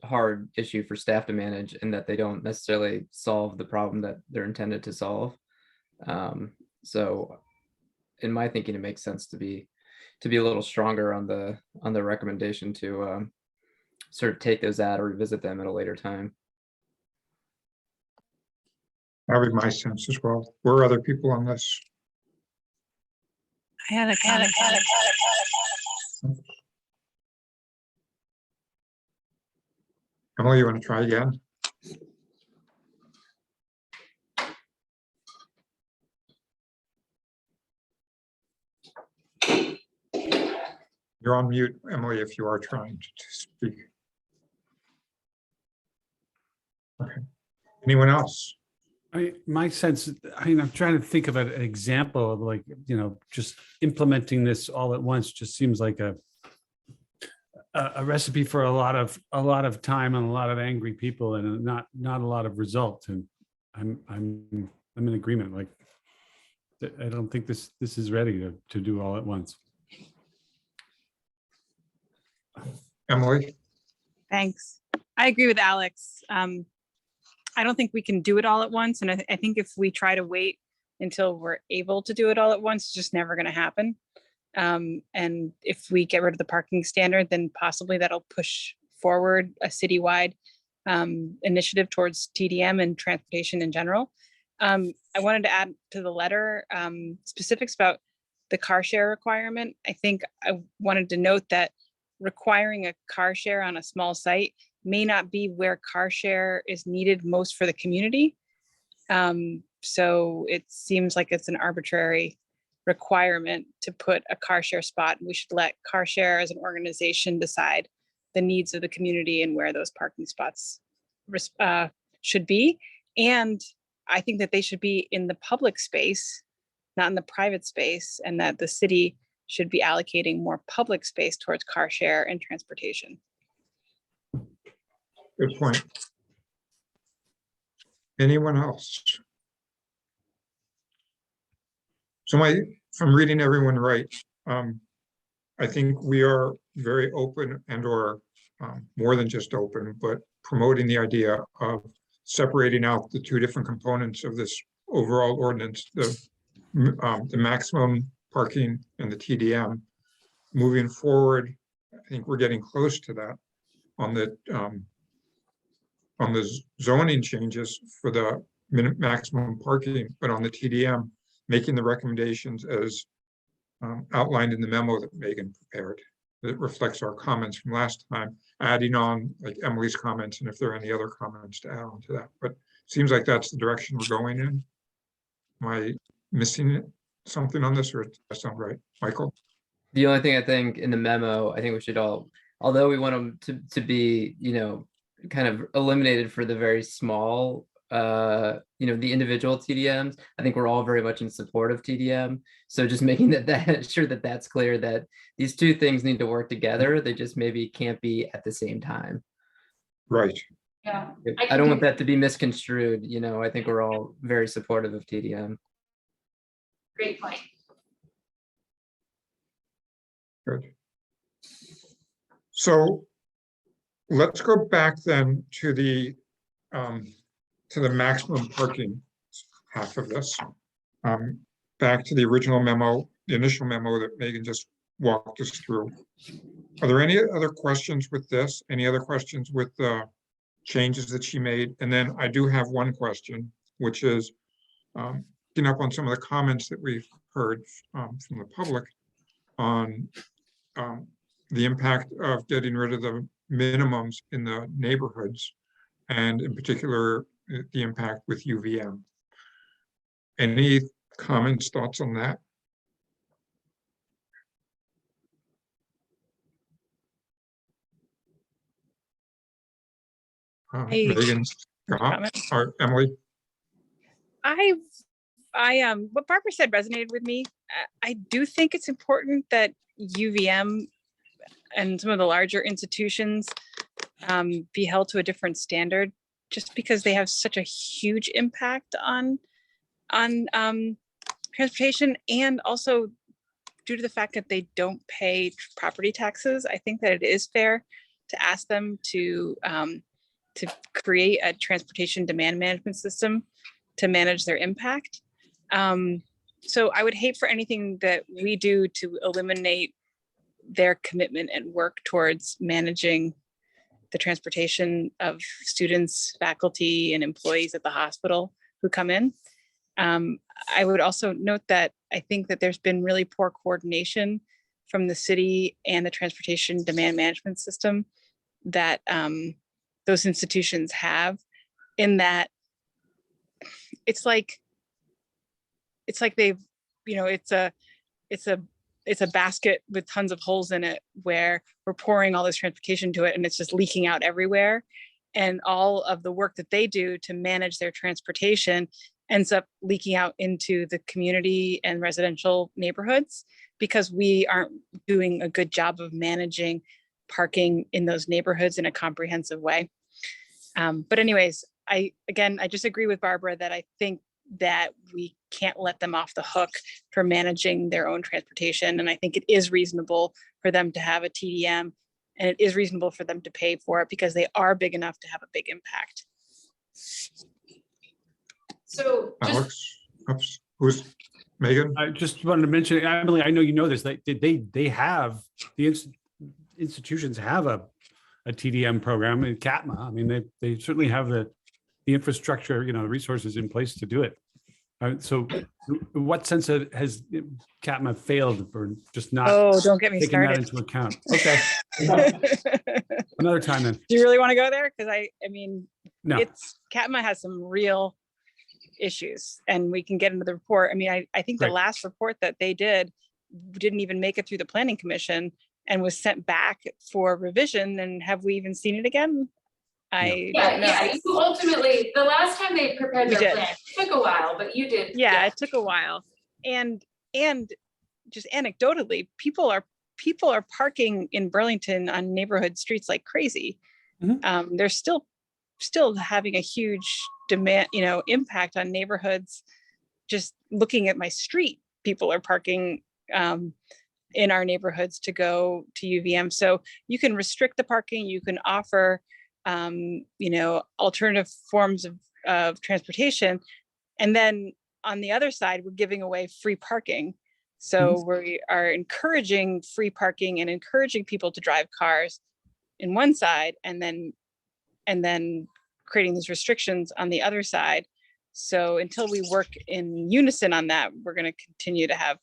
hard issue for staff to manage, and that they don't necessarily solve the problem that they're intended to solve. So in my thinking, it makes sense to be a little stronger on the recommendation to sort of take those out or revisit them at a later time. That would be my sense as well. Were other people on this? I had a comment. Emily, you want to try again? You're on mute, Emily, if you are trying to speak. Okay. Anyone else? My sense, I'm trying to think of an example of, like, you know, just implementing this all at once just seems like a recipe for a lot of time and a lot of angry people, and not a lot of results. And I'm in agreement. Like, I don't think this is ready to do all at once. Emily? Thanks. I agree with Alex. I don't think we can do it all at once. And I think if we try to wait until we're able to do it all at once, it's just never going to happen. And if we get rid of the parking standard, then possibly that'll push forward a citywide initiative towards TDM and transportation in general. I wanted to add to the letter specifics about the car share requirement. I think I wanted to note that requiring a car share on a small site may not be where car share is needed most for the community. So it seems like it's an arbitrary requirement to put a car share spot. We should let car share as an organization decide the needs of the community and where those parking spots should be. And I think that they should be in the public space, not in the private space, and that the city should be allocating more public space towards car share and transportation. Good point. Anyone else? So if I'm reading everyone right, I think we are very open and or more than just open, but promoting the idea of separating out the two different components of this overall ordinance, the maximum parking and the TDM. Moving forward, I think we're getting close to that on the zoning changes for the maximum parking, but on the TDM, making the recommendations as outlined in the memo that Megan prepared that reflects our comments from last time, adding on like Emily's comments and if there are any other comments to add on to that. But it seems like that's the direction we're going in. Am I missing something on this, or does that sound right? Michael? The only thing I think in the memo, I think we should all, although we want them to be, kind of eliminated for the very small, the individual TDMs, I think we're all very much in support of TDM. So just making sure that that's clear that these two things need to work together. They just maybe can't be at the same time. Right. Yeah. I don't want that to be misconstrued. I think we're all very supportive of TDM. Great point. Good. So let's go back then to the maximum parking half of this. Back to the original memo, the initial memo that Megan just walked us through. Are there any other questions with this? Any other questions with the changes that she made? And then I do have one question, which is picking up on some of the comments that we've heard from the public on the impact of getting rid of the minimums in the neighborhoods, and in particular, the impact with UVM. Any comments, thoughts on that? Megan, Scott, or Emily? What Barbara said resonated with me. I do think it's important that UVM and some of the larger institutions be held to a different standard, just because they have such a huge impact on transportation, and also due to the fact that they don't pay property taxes. I think that it is fair to ask them to create a transportation demand management system to manage their impact. So I would hate for anything that we do to eliminate their commitment and work towards managing the transportation of students, faculty, and employees at the hospital who come in. I would also note that I think that there's been really poor coordination from the city and the transportation demand management system that those institutions have, in that it's like they've, it's a basket with tons of holes in it, where we're pouring all this transportation to it and it's just leaking out everywhere. And all of the work that they do to manage their transportation ends up leaking out into the community and residential neighborhoods, because we aren't doing a good job of managing parking in those neighborhoods in a comprehensive way. But anyways, I just agree with Barbara that I think that we can't let them off the hook for managing their own transportation. And I think it is reasonable for them to have a TDM, and it is reasonable for them to pay for it, because they are big enough to have a big impact. So Alex, oops, who's Megan? I just wanted to mention, Emily, I know you know this, they have, the institutions have a TDM program in CATMA. I mean, they certainly have the infrastructure, the resources in place to do it. So in what sense has CATMA failed for just not don't get me taking that started. into account? Okay. Another time then. Do you really want to go there? Because I mean, No. CATMA has some real issues, and we can get into the report. I mean, I think Great. the last report that they didn't even make it through the planning commission and was sent back for revision. And have we even seen it again? I don't know. Yeah. You ultimately, the last time they prepared We their did. plan, it took a while, but you did. Yeah, it took a while. And just anecdotally, people are parking in Burlington on neighborhood streets like crazy. They're still having a huge demand, impact on neighborhoods. Just looking at my street, people are parking in our neighborhoods to go to UVM. So you can restrict the parking, you can offer, alternative forms of transportation. And then on the other side, we're giving away free parking. So we are encouraging free parking and encouraging people to drive cars in one side, and then creating these restrictions on the other side. So until we work in unison on that, we're going to continue to have,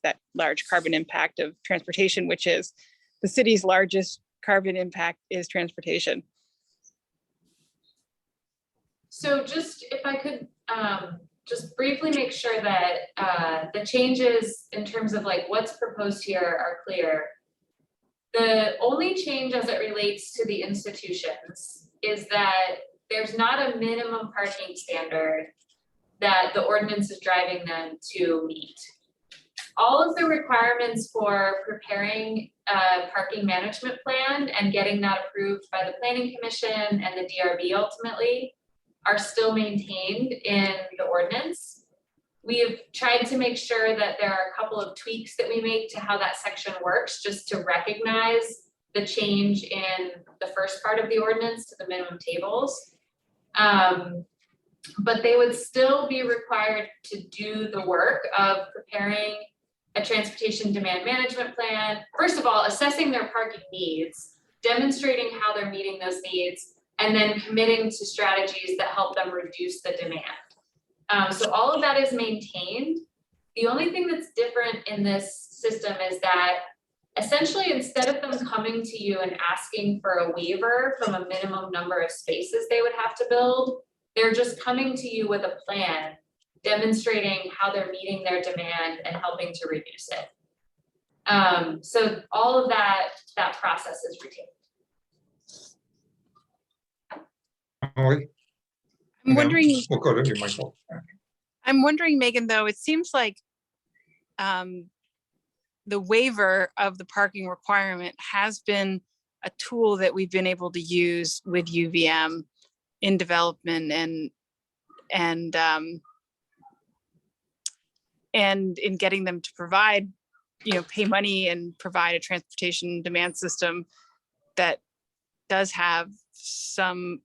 that large carbon impact of transportation, which is the city's largest carbon impact is transportation. So just if I could just briefly make sure that the changes in terms of like what's proposed here are clear. The only change as it relates to the institutions is that there's not a minimum parking standard that the ordinance is driving them to meet. All of the requirements for preparing a parking management plan and getting that approved by the Planning Commission and the DRB ultimately are still maintained in the ordinance. We have tried to make sure that there are a couple of tweaks that we make to how that section works, just to recognize the change in the first part of the ordinance to the minimum tables. But they would still be required to do the work of preparing a transportation demand management plan. First of all, assessing their parking needs, demonstrating how they're meeting those needs, and then committing to strategies that help them reduce the demand. So all of that is maintained. The only thing that's different in this system is that essentially, instead of them coming to you and asking for a waiver from a minimum number of spaces they would have to build, they're just coming to you with a plan demonstrating how they're meeting their demand and helping to reduce it. So all of that process is retained. Emily? I'm wondering. We'll go to you, Michael. I'm wondering, Megan, though, it seems like the waiver of the parking requirement has been a tool that we've been able to use with UVM in development and in getting them to provide, pay money and provide a transportation demand system that does have some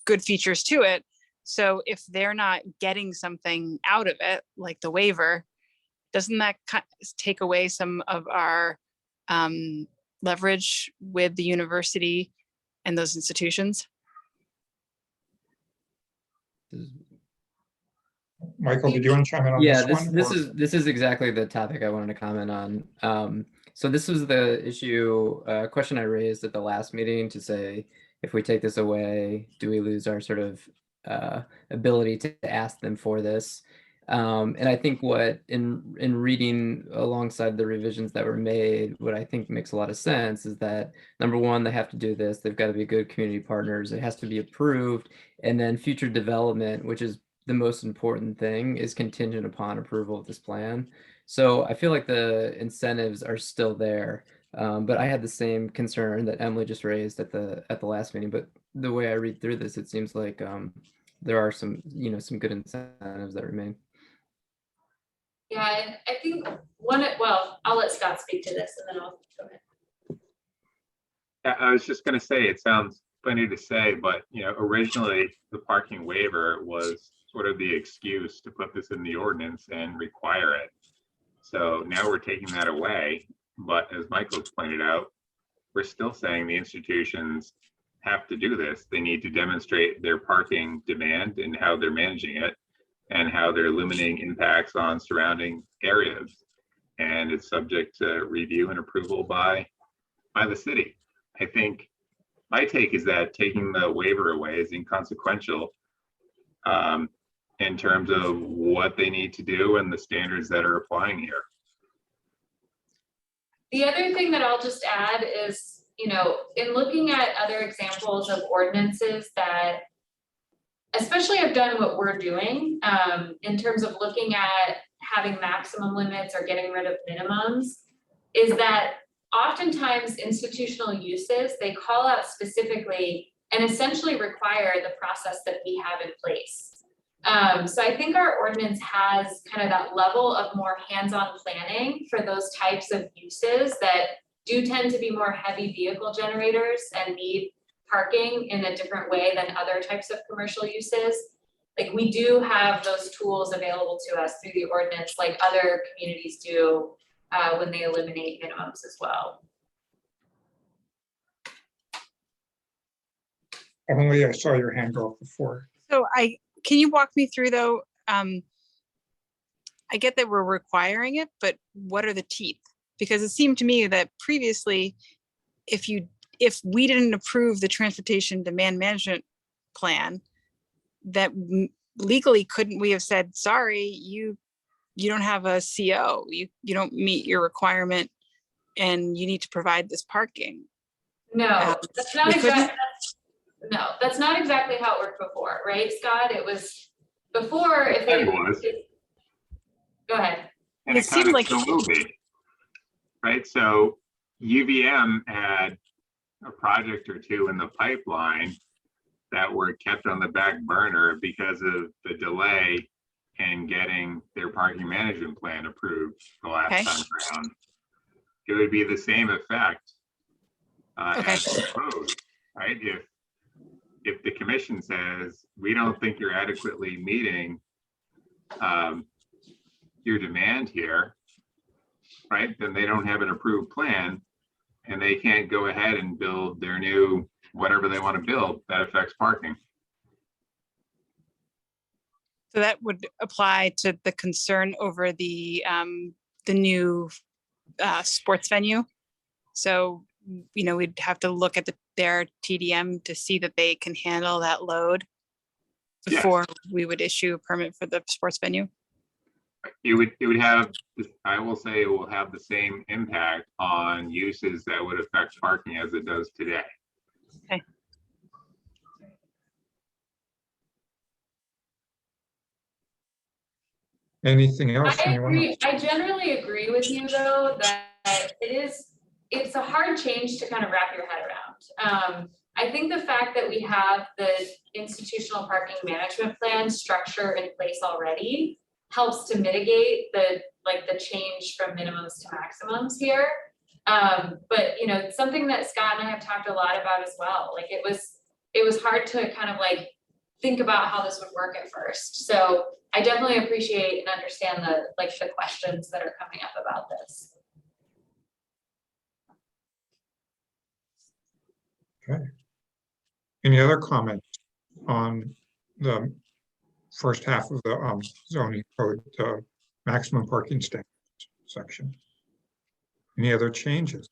good features to it. So if they're not getting something out of it, like the waiver, doesn't that take away some of our leverage with the university and those institutions? Michael, did you want to chime in on Yeah, this one? this is exactly the topic I wanted to comment on. So this was the issue question I raised at the last meeting to say, if we take this away, do we lose our sort of ability to ask them for this? And I think what in reading alongside the revisions that were made, what I think makes a lot of sense is that, number one, they have to do this. They've got to be good community partners. It has to be approved. And then future development, which is the most important thing, is contingent upon approval of this plan. So I feel like the incentives are still there. But I had the same concern that Emily just raised at the last meeting. But the way I read through this, it seems like there are some good incentives that remain. Yeah, I think I'll let Scott speak to this and then I'll go ahead. Yeah, I was just going to say, it sounds funny to say, but originally the parking waiver was sort of the excuse to put this in the ordinance and require it. So now we're taking that away. But as Michael's pointed out, we're still saying the institutions have to do this. They need to demonstrate their parking demand and how they're managing it and how they're limiting impacts on surrounding areas. And it's subject to review and approval by the city. I think my take is that taking the waiver away is inconsequential in terms of what they need to do and the standards that are applying here. The other thing that I'll just add is, in looking at other examples of ordinances that especially have done what we're doing, in terms of looking at having maximum limits or getting rid of minimums, is that oftentimes institutional uses, they call out specifically and essentially require the process that we have in place. So I think our ordinance has kind of that level of more hands-on planning for those types of uses that do tend to be more heavy vehicle generators and need parking in a different way than other types of commercial uses. Like, we do have those tools available to us through the ordinance, like other communities do when they eliminate minimums as well. Emily, I saw your hand go up before. So can you walk me through though? I get that we're requiring it, but what are the teeth? Because it seemed to me that previously, if we didn't approve the transportation demand management plan, that legally couldn't we have said, sorry, you don't have a CO, you don't meet your requirement and you need to provide this parking. No, that's not exactly. No, that's not exactly how it worked before, right, Scott? It was before, if they. It was. Go ahead. And It it kind seemed of like- still will be, right? So UVM had a project or two in the pipeline that were kept on the back burner because of the delay in getting their parking management plan approved the last time around. It would be the same effect as proposed, right? If the commission says, we don't think you're adequately meeting your demand here, right? Then they don't have an approved plan and they can't go ahead and build their new, whatever they want to build that affects parking. So that would apply to the concern over the new sports venue. So, we'd have to look at their TDM to see that they can handle that load before we would issue a permit for the sports venue. It would have, I will say it will have the same impact on uses that would affect parking as it does today. Okay. Anything else? I Anyone agree. else? I generally agree with you though, that it's a hard change to kind of wrap your head around. I think the fact that we have the institutional parking management plan structure in place already helps to mitigate the change from minimums to maximums here. But something that Scott and I have talked a lot about as well. Like, it was hard to kind of think about how this would work at first. So I definitely appreciate and understand the questions that are coming up about this. Okay. Any other comments on the first half of the zoning code, maximum parking standards section? Any other changes?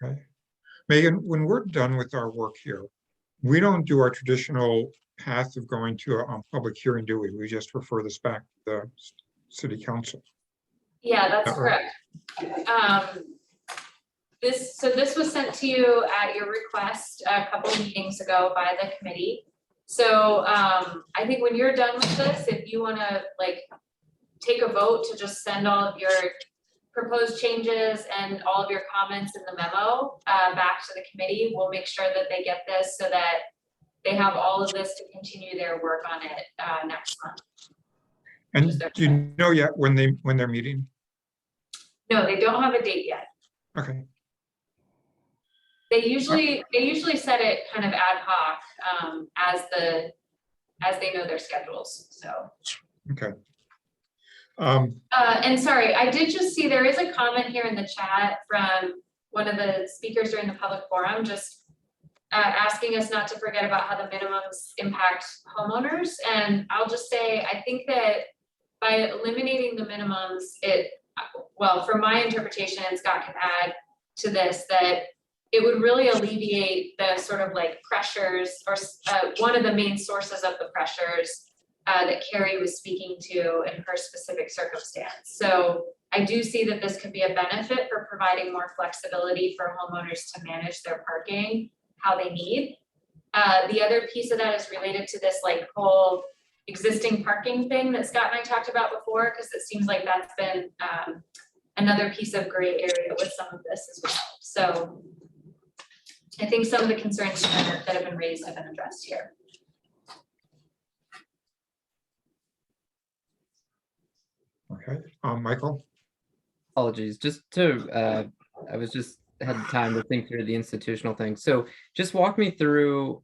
Okay. Megan, when we're done with our work here, we don't do our traditional path of going to a public hearing, do we? We just refer this back to the city council. Yeah, that's correct. This was sent to you at your request a couple of meetings ago by the committee. So I think when you're done with this, if you want to take a vote to just send all of your proposed changes and all of your comments in the memo back to the committee, we'll make sure that they get this so that they have all of this to continue their work on it next month. And do you know yet when they're meeting? No, they don't have a date yet. Okay. They usually set it kind of ad hoc as they know their schedules. So. Okay. And sorry, I did just see there is a comment here in the chat from one of the speakers during the public forum, just asking us not to forget about how the minimums impact homeowners. And I'll just say, I think that by eliminating the minimums, from my interpretation, and Scott can add to this, that it would really alleviate the sort of pressures, or one of the main sources of the pressures that Carrie was speaking to in her specific circumstance. So I do see that this could be a benefit for providing more flexibility for homeowners to manage their parking how they need. The other piece of that is related to this like whole existing parking thing that Scott and I talked about before, because it seems like that's been another piece of gray area with some of this as well. So I think some of the concerns that have been raised have been addressed here. Okay, Michael? Apologies, just to, I was just had time to think through the institutional thing. So just walk me through,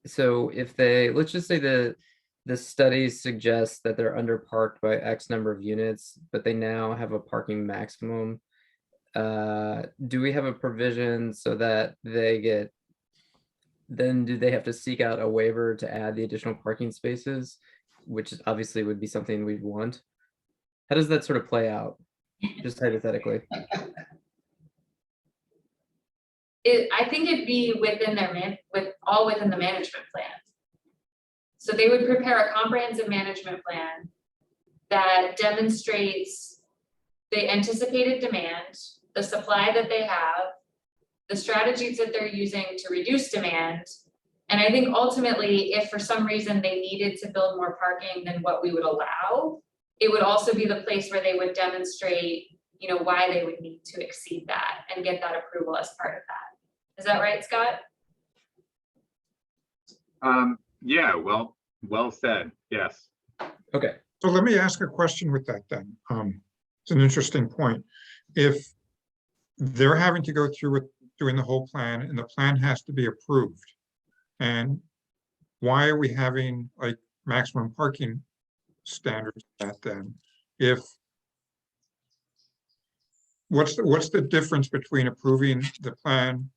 so if they, let's just say the study suggests that they're underparked by X number of units, but they now have a parking maximum. Do we have a provision so that they get, then do they have to seek out a waiver to add the additional parking spaces, which obviously would be something we'd want? How does that sort of play out, just hypothetically? I think it'd be within their within the management plan. So they would prepare a comprehensive management plan that demonstrates the anticipated demand, the supply that they have, the strategies that they're using to reduce demand. And I think ultimately, if for some reason they needed to build more parking than what we would allow, it would also be the place where they would demonstrate, you know, why they would need to exceed that and get that approval as part of that. Is that right, Scott? Yeah, well said. Yes. Okay. So let me ask a question with that then. It's an interesting point. If they're having to go through with doing the whole plan and the plan has to be approved, and why are we having like maximum parking standards at then? If what's the difference between approving the plan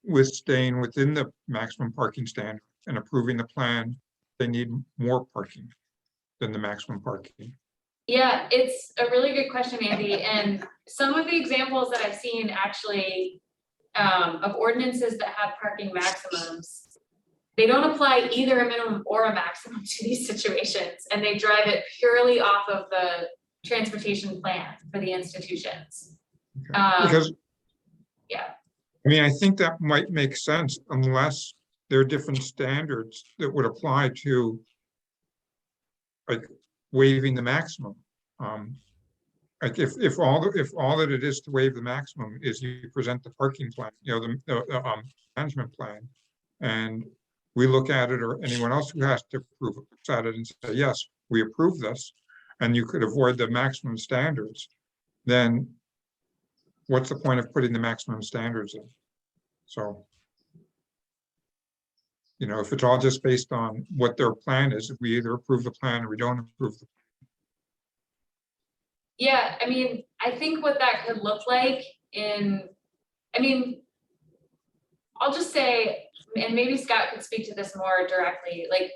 with staying within the maximum parking standard and approving the plan they need more parking than the maximum parking? Yeah, it's a really good question, Andy. And some of the examples that I've seen actually of ordinances that have parking maximums, they don't apply either a minimum or a maximum to these situations, and they drive it purely off of the transportation plan for the institutions. Okay. Because yeah, I mean, I think that might make sense unless there are different standards that would apply to like waiving the maximum. Like if all that it is to waive the maximum is you present the parking plan, you know, the management plan, and we look at it, or anyone else who has to approve it looks at it and say, yes, we approve this, and you could avoid the maximum standards, then what's the point of putting the maximum standards in? So, you know, if it's all just based on what their plan is, if we either approve the plan or we don't approve the. yeah, I mean, I think what that could look like I'll just say, and maybe Scott could speak to this more directly, like,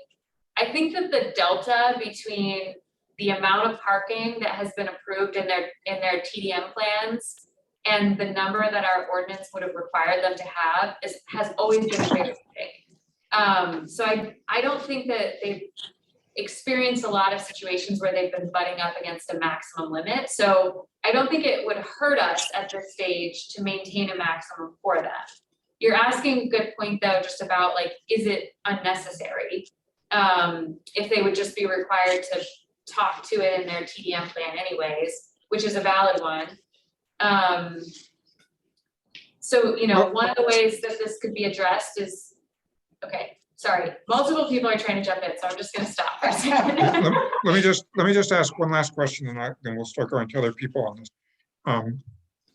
I think that the delta between the amount of parking that has been approved in their TDM plans and the number that our ordinance would have required them to have has always been very big. So I don't think that they've experienced a lot of situations where they've been butting up against a maximum limit. So I don't think it would hurt us at this stage to maintain a maximum for that. You're asking a good point though, just about like, is it unnecessary? If they would just be required to talk to it in their TDM plan anyways, which is a valid one. So, you know, one of the ways that this could be addressed is, okay, sorry, multiple people are trying to jump in, so I'm just gonna stop for a second. Let me just ask one last question, and then we'll start going to other people on this.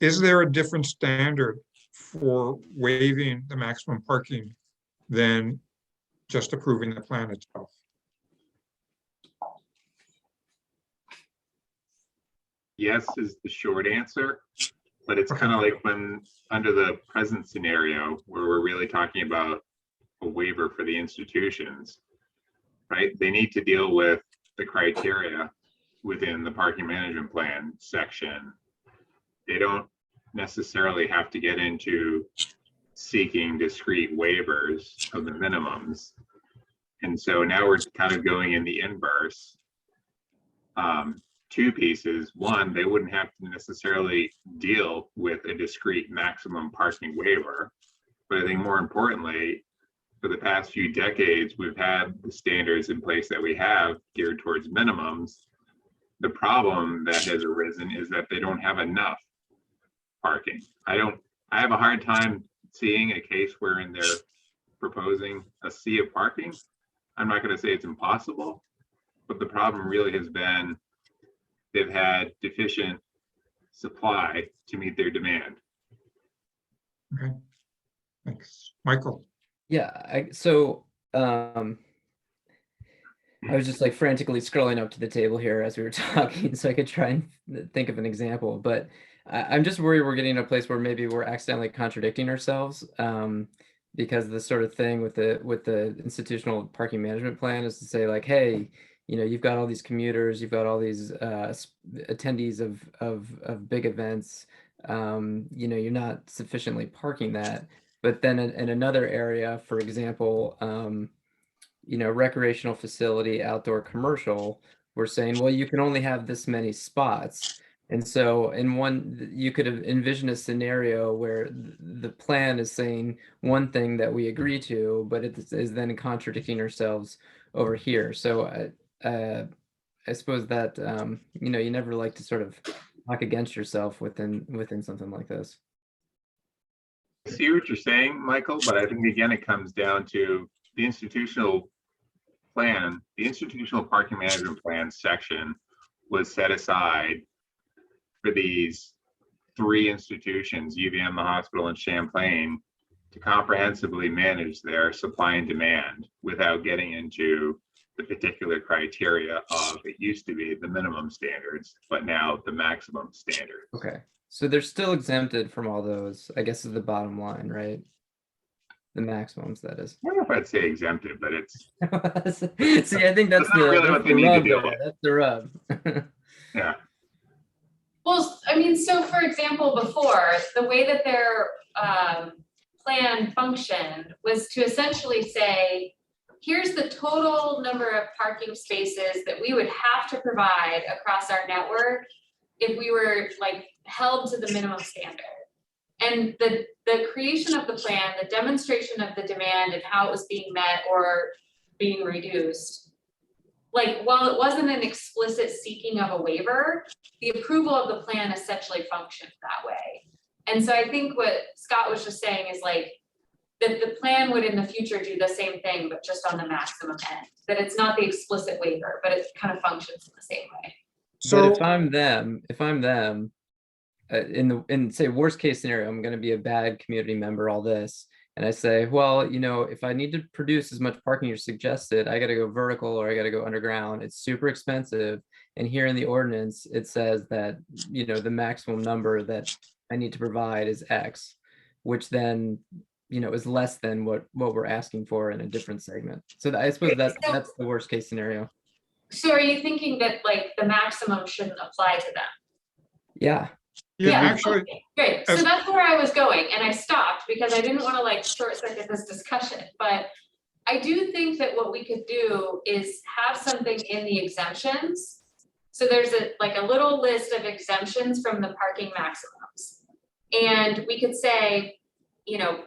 Is there a different standard for waiving the maximum parking than just approving the plan itself? Yes is the short answer, but it's kind of like when under the present scenario where we're really talking about a waiver for the institutions, right? They need to deal with the criteria within the parking management plan section. They don't necessarily have to get into seeking discrete waivers of the minimums. And so now we're kind of going in the inverse. Two pieces. One, they wouldn't have to necessarily deal with a discrete maximum parking waiver. But I think more importantly, for the past few decades, we've had the standards in place that we have geared towards minimums. The problem that has arisen is that they don't have enough parking. I have a hard time seeing a case wherein they're proposing a sea of parking. I'm not going to say it's impossible, but the problem really has been they've had deficient supply to meet their demand. Okay, thanks. Michael? Yeah, I was just like frantically scrolling up to the table here as we were talking so I could try and think of an example, but I'm just worried we're getting to a place where maybe we're accidentally contradicting ourselves, because the sort of thing with the institutional parking management plan is to say like, hey, you know, you've got all these commuters, you've got all these attendees of big events, you know, you're not sufficiently parking that. But then in another area, for example, you know, recreational facility, outdoor commercial, we're saying, well, you can only have this many spots. And so in one, you could have envisioned a scenario where the plan is saying one thing that we agree to, but it is then contradicting ourselves over here. So I suppose that, you know, you never like to sort of talk against yourself within something like this. I see what you're saying, Michael, but I think again, it comes down to the institutional plan. The institutional parking management plan section was set aside for these three institutions, UVM, the hospital, and Champlain, to comprehensively manage their supply and demand without getting into the particular criteria of, it used to be the minimum standards, but now the maximum standards. Okay. So they're still exempted from all those, I guess, is the bottom line, right? The maximums, that is. I don't know if I'd say exempted, but it's. See, I think that's not really what they need to rub deal there. with. That's the rub. Yeah. Well, I mean, so for example, before, the way that their plan functioned was to essentially say, here's the total number of parking spaces that we would have to provide across our network if we were like held to the minimum standard. And the creation of the plan, the demonstration of the demand and how it was being met or being reduced, like while it wasn't an explicit seeking of a waiver, the approval of the plan essentially functioned that way. And so I think what Scott was just saying is like that the plan would in the future do the same thing, but just on the maximum end, that it's not the explicit waiver, but it kind of functions in the same way. But So if I'm them, in say worst case scenario, I'm going to be a bad community member, all this, and I say, well, you know, if I need to produce as much parking you suggested, I got to go vertical or I got to go underground. It's super expensive. And here in the ordinance, it says that, you know, the maximum number that I need to provide is X, which then, you know, is less than what we're asking for in a different segment. So I suppose that's the worst case scenario. So are you thinking that like the maximum shouldn't apply to them? Yeah. yeah, actually, okay, great. So that's where I was going, and I stopped because I didn't want to like short circuit this discussion. But I do think that what we could do is have something in the exemptions. So there's a little list of exemptions from the parking maximums, and we could say, you know,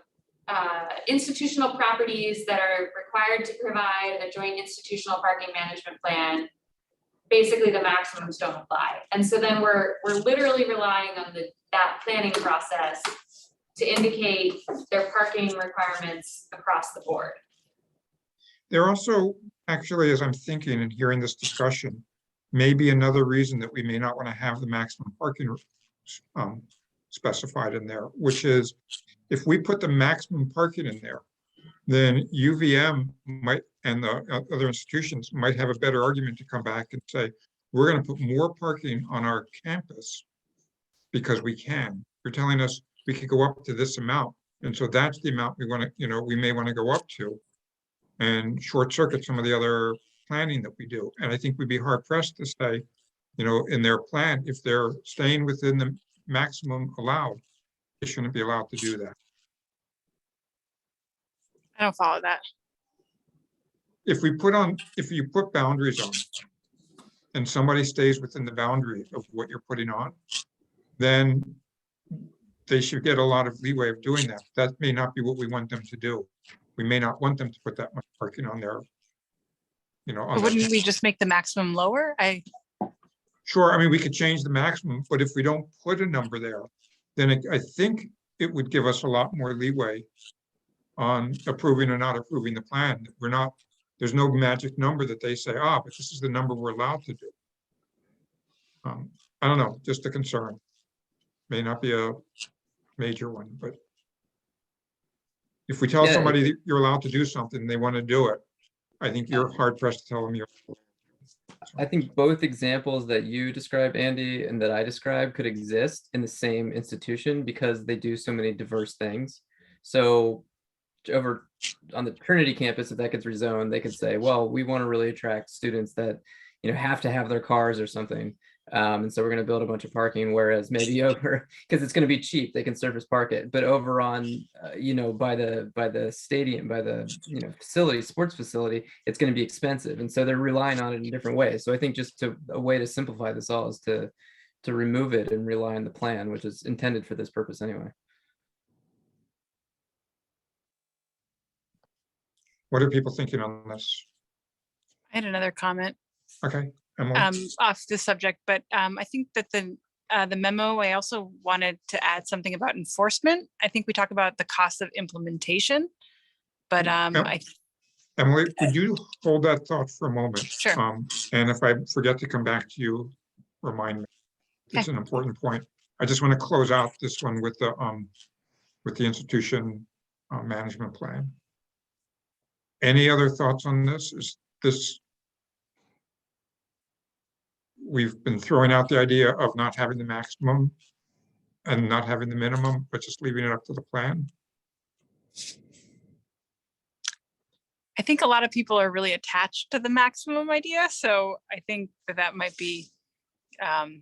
institutional properties that are required to provide a joint institutional parking management plan, basically the maximums don't apply. And so then we're literally relying on that planning process to indicate their parking requirements across the board. there also, actually, as I'm thinking and hearing this discussion, may be another reason that we may not want to have the maximum parking specified in there, which is if we put the maximum parking in there, then UVM might and the other institutions might have a better argument to come back and say, we're going to put more parking on our campus because we can. You're telling us we could go up to this amount. And so that's the amount we want to, you know, we may want to go up to and short circuit some of the other planning that we do. And I think we'd be hard pressed to say, you know, in their plan, if they're staying within the maximum allowed, they shouldn't be allowed to do that. I don't follow that. If you put boundaries on and somebody stays within the boundary of what you're putting on, then they should get a lot of leeway of doing that. That may not be what we want them to do. we may not want them to put that much parking on their, on But wouldn't that. we just make the maximum lower? Sure, I mean, we could change the maximum, but if we don't put a number there, then I think it would give us a lot more leeway on approving or not approving the plan. We're not, there's no magic number that they say, but this is the number we're allowed to do. I don't know, just a concern. May not be a major one, but if we tell Yeah, somebody that you're allowed to do something, they want to do it, I think you're hard pressed to tell them you're. I think both examples that you described, Andy, and that I described could exist in the same institution because they do so many diverse things. So over on the Trinity campus, if that gets rezoned, they could say, well, we want to really attract students that, have to have their cars or something. And so we're going to build a bunch of parking, whereas maybe over, because it's going to be cheap, they can surface park it. But over on, by the stadium, by the, facility, sports facility, it's going to be expensive. And so they're relying on it in different ways. So I think just a way to simplify this all is to remove it and rely on the plan, which is intended for this purpose anyway. What are people thinking on this? I had another comment. Okay, Emily? Off the subject, but I think that the memo, I also wanted to add something about enforcement. I think we talk about the cost of implementation, but Emily, would you hold that thought for a moment? Sure. And if I forget to come back to you, remind me. It's an important point. I just want to close out this one with the institution management plan. Any other thoughts on this? Is this? We've been throwing out the idea of not having the maximum and not having the minimum, but just leaving it up to the plan. I think a lot of people are really attached to the maximum idea. So I think that might be, I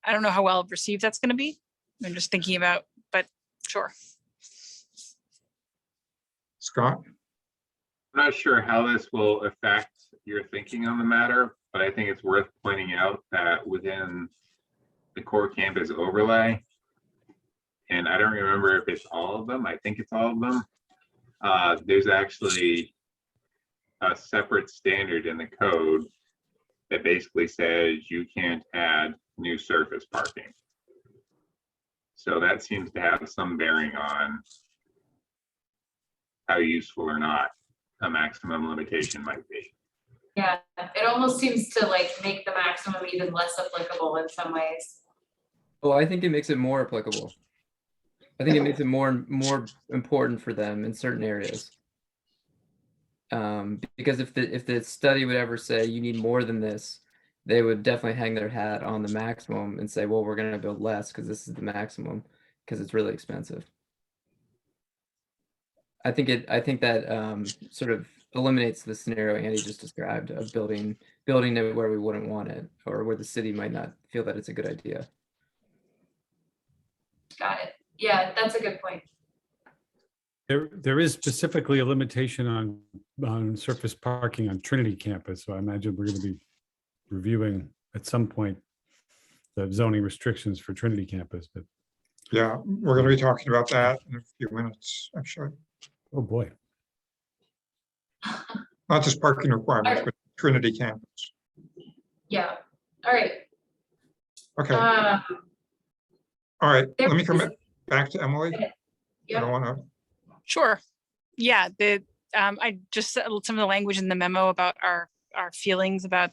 don't know how well received that's going to be. I'm just thinking about, but sure. Scott? I'm not sure how this will affect your thinking on the matter, but I think it's worth pointing out that within the core campus overlay, and I don't remember if it's all of them, I think it's all of them, there's actually a separate standard in the code that basically says you can't add new surface parking. So that seems to have some bearing on how useful or not a maximum limitation might be. Yeah, it almost seems to make the maximum even less applicable in some ways. Well, I think it makes it more applicable. I think it makes it more important for them in certain areas. Because if the study would ever say you need more than this, they would definitely hang their hat on the maximum and say, well, we're going to build less because this is the maximum because it's really expensive. I think that sort of eliminates the scenario Andy just described of building it where we wouldn't want it or where the city might not feel that it's a good idea. Got it. Yeah, that's a good point. There is specifically a limitation on surface parking on Trinity campus. So I imagine we're going to be reviewing at some point the zoning restrictions for Trinity campus. But yeah, we're going to be talking about that in a few minutes, actually. Oh boy. Not just parking requirements, but Trinity campus. Yeah. All right. Okay. All right. Let me come is- back to Emily. Yep. I don't want to. Sure. Yeah. I just said some of the language in the memo about our feelings about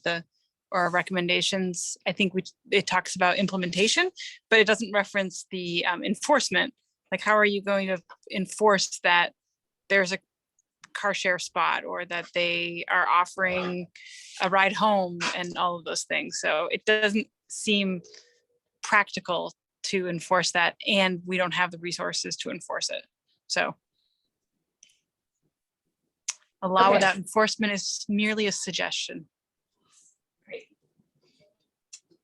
our recommendations. I think it talks about implementation, but it doesn't reference the enforcement. Like, how are you going to enforce that there's a car share spot or that they are offering a ride home and all of those things? So it doesn't seem practical to enforce that, and we don't have the resources to enforce it. So allow Okay. without enforcement is merely a suggestion. Great.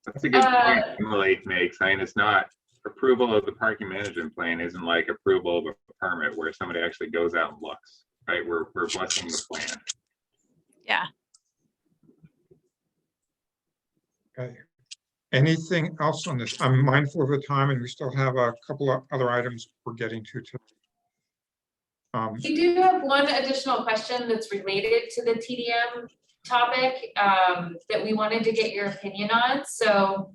That's a good point Emily makes. I mean, it's not approval of the parking management plan isn't like approval of a permit where somebody actually goes out and looks, right? We're blessing the plan. Yeah. Okay. Anything else on this? I'm mindful of the time and we still have a couple of other items we're getting to. We do have one additional question that's related to the TDM topic that we wanted to get your opinion on. So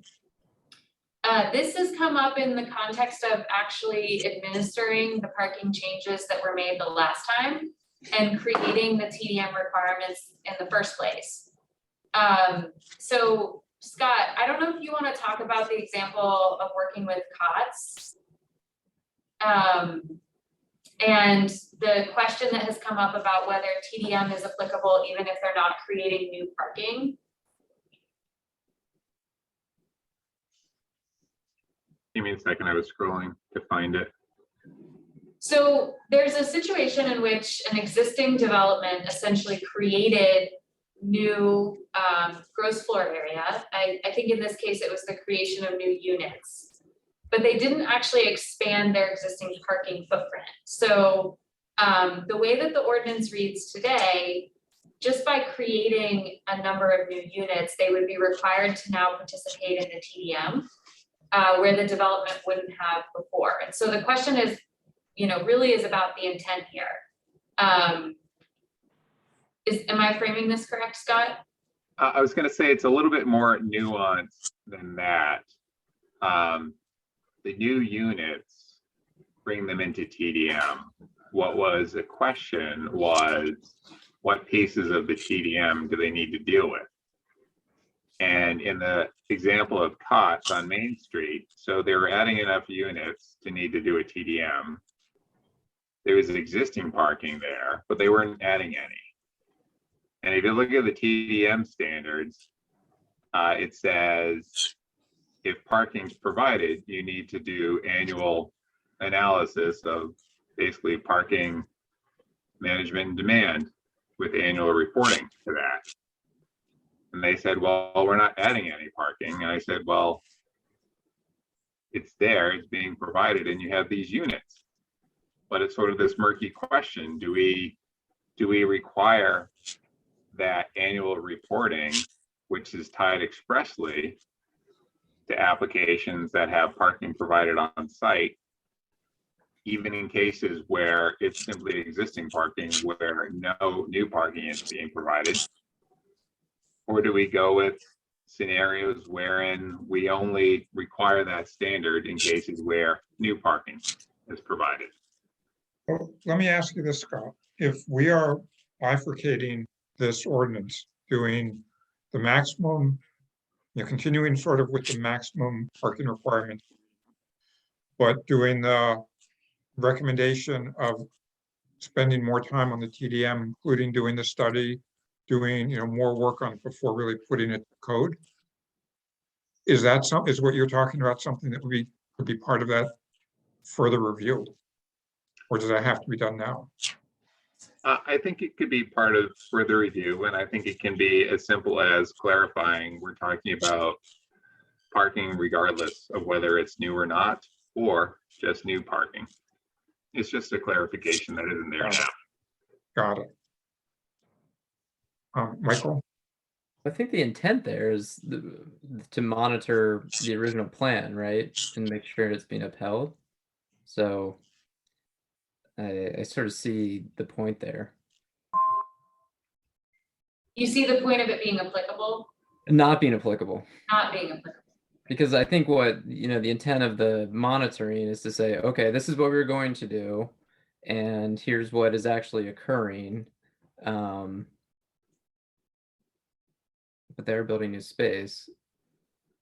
this has come up in the context of actually administering the parking changes that were made the last time and creating the TDM requirements in the first place. So Scott, I don't know if you want to talk about the example of working with COTS. And the question that has come up about whether TDM is applicable even if they're not creating new parking. Give me a second, I was scrolling to find it. So there's a situation in which an existing development essentially created new gross floor area. I think in this case, it was the creation of new units, but they didn't actually expand their existing parking footprint. So the way that the ordinance reads today, just by creating a number of new units, they would be required to now participate in the TDM where the development wouldn't have before. And so the question is, really is about the intent here. Am I framing this correct, Scott? I was going to say it's a little bit more nuanced than that. The new units, bring them into TDM. What was a question was, what pieces of the TDM do they need to deal with? And in the example of COTS on Main Street, so they were adding enough units to need to do a TDM. There was existing parking there, but they weren't adding any. And if you look at the TDM standards, it says if parking's provided, you need to do annual analysis of basically parking management and demand with annual reporting to that. And they said, well, we're not adding any parking. And I said, well, it's there, it's being provided, and you have these units. But it's sort of this murky question. Do we require that annual reporting, which is tied expressly to applications that have parking provided on site, even in cases where it's simply existing parking where no new parking is being provided? Or do we go with scenarios wherein we only require that standard in cases where new parking is provided? Well, let me ask you this, Scott. If we are bifurcating this ordinance, doing the maximum, continuing sort of with the maximum parking requirements, but doing the recommendation of spending more time on the TDM, including doing the study, doing more work on it before really putting it to code. Is what you're talking about something that could be part of that further review? Or does that have to be done now? I think it could be part of further review, and I think it can be as simple as clarifying we're talking about parking regardless of whether it's new or not, or just new parking. It's just a clarification that isn't there now. Got it. Michael? I think the intent there is to monitor the original plan, right? And make sure it's being upheld. So I sort of see the point there. You see the point of it being applicable? Not being applicable. Not being applicable. Because I think what, the intent of the monitoring is to say, okay, this is what we're going to do, and here's what is actually occurring. But they're building new space.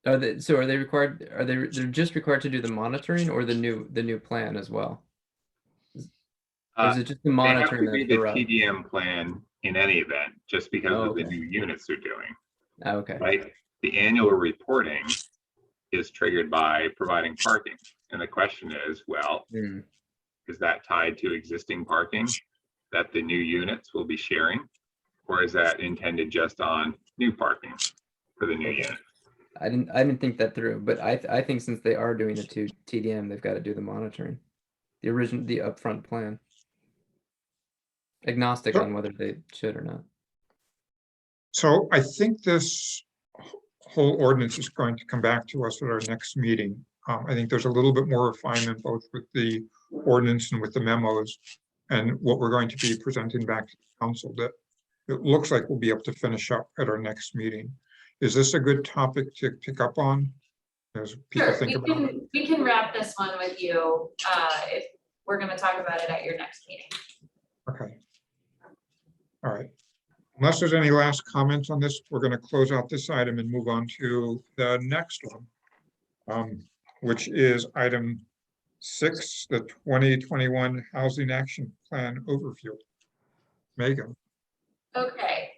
Are they required? They're just required to do the monitoring or the new plan as well? Or is it just the monitoring? They have to read the TDM plan in any event, just because of the new units they're doing. Okay. Right. The annual reporting is triggered by providing parking, and the question is, well, is that tied to existing parking that the new units will be sharing, or is that intended just on new parking for the new unit? I didn't think that through, but I think since they are doing the TDM, they've got to do the monitoring, the upfront plan. Agnostic on whether they should or not. So I think this whole ordinance is going to come back to us at our next meeting. I think there's a little bit more refinement both with the ordinance and with the memos and what we're going to be presenting back to the council that it looks like we'll be able to finish up at our next meeting. Is this a good topic to pick up on as people Sure, think about it? we can wrap this one with you if we're going to talk about it at your next meeting. Okay. All right. Unless there's any last comments on this, we're going to close out this item and move on to the next one, which is item 6, the 2021 Housing Action Plan Overview. Megan. Okay,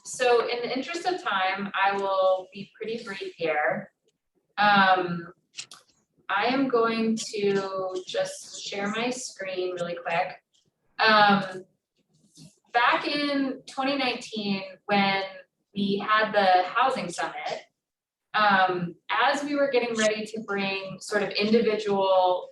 so in the interest of time, I will be pretty brief here. I am going to just share my screen really quick. Back in 2019, when we had the housing summit, as we were getting ready to bring sort of individual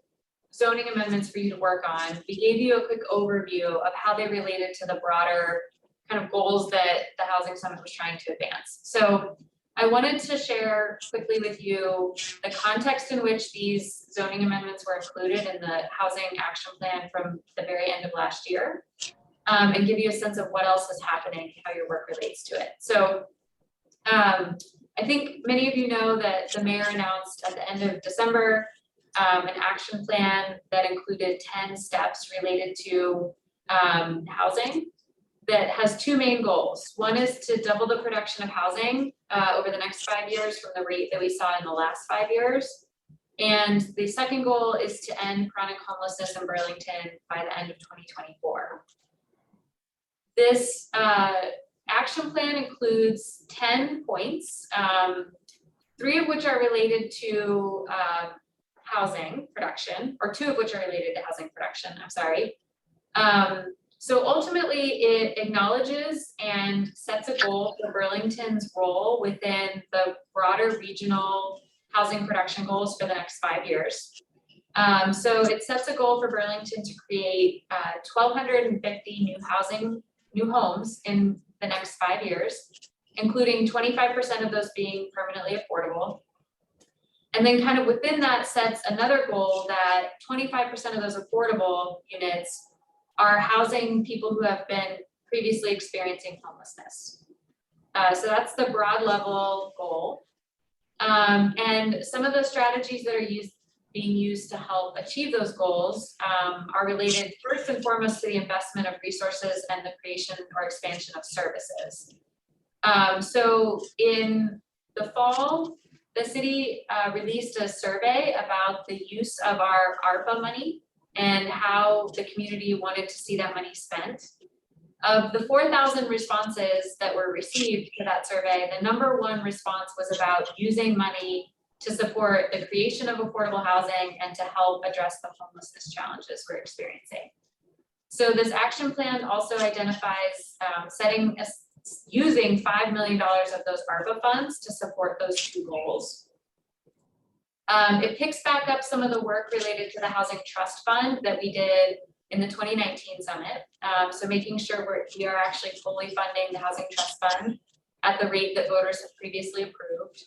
zoning amendments for you to work on, we gave you a quick overview of how they related to the broader kind of goals that the housing summit was trying to advance. So I wanted to share quickly with you the context in which these zoning amendments were included in the housing action plan from the very end of last year, and give you a sense of what else is happening, how your work relates to it. So I think many of you know that the mayor announced at the end of December an action plan that included 10 steps related to housing that has 2 main goals. One is to double the production of housing over the next 5 years from the rate that we saw in the last 5 years. And the second goal is to end chronic homelessness in Burlington by the end of 2024. This action plan includes 10 points, 3 of which are related to housing production, or 2 of which are related to housing production, I'm sorry. So ultimately, it acknowledges and sets a goal for Burlington's role within the broader regional housing production goals for the next 5 years. So it sets a goal for Burlington to create 1,250 new homes in the next 5 years, including 25% of those being permanently affordable. And then kind of within that sets another goal that 25% of those affordable units are housing people who have been previously experiencing homelessness. So that's the broad level goal. And some of the strategies that are being used to help achieve those goals are related first and foremost to the investment of resources and the creation or expansion of services. So in the fall, the city released a survey about the use of our ARPA money and how the community wanted to see that money spent. Of the 4,000 responses that were received to that survey, the #1 response was about using money to support the creation of affordable housing and to help address the homelessness challenges we're experiencing. So this action plan also identifies using $5 million of those ARPA funds to support those 2 goals. It picks back up some of the work related to the Housing Trust Fund that we did in the 2019 summit. So making sure we are actually fully funding the Housing Trust Fund at the rate that voters have previously approved.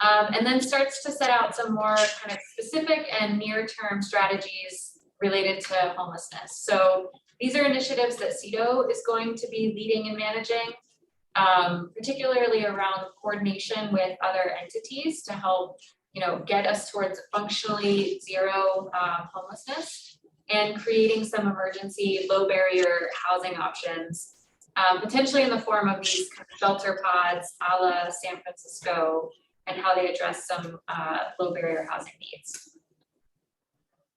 And then starts to set out some more kind of specific and near-term strategies related to homelessness. So these are initiatives that CEDO is going to be leading and managing, particularly around coordination with other entities to help, get us towards functionally zero homelessness and creating some emergency low barrier housing options, potentially in the form of these kind of shelter pods a la San Francisco, and how they address some low barrier housing needs.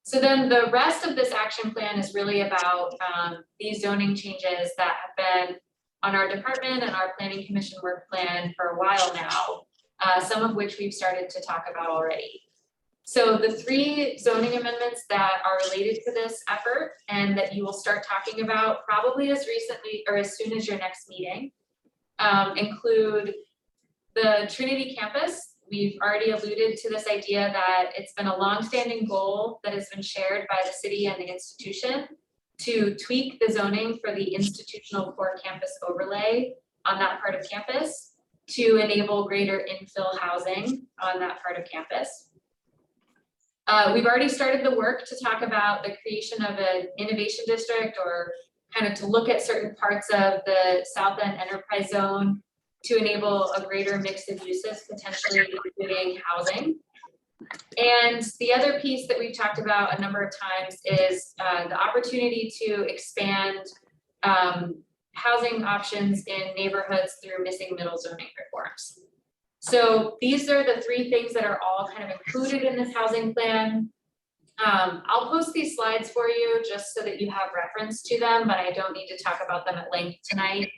So then the rest of this action plan is really about these zoning changes that have been on our department and our planning commission work plan for a while now, some of which we've started to talk about already. So the 3 zoning amendments that are related to this effort and that you will start talking about probably as recently or as soon as your next meeting include the Trinity campus. We've already alluded to this idea that it's been a longstanding goal that has been shared by the city and the institution to tweak the zoning for the institutional core campus overlay on that part of campus to enable greater infill housing on that part of campus. We've already started the work to talk about the creation of an innovation district, or kind of to look at certain parts of the South End Enterprise Zone to enable a greater mix of uses, potentially including housing. And the other piece that we've talked about a number of times is the opportunity to expand housing options in neighborhoods through missing middle zoning reforms. So these are the three things that are all kind of included in this housing plan. I'll post these slides for you just so that you have reference to them, but I don't need to talk about them at length tonight.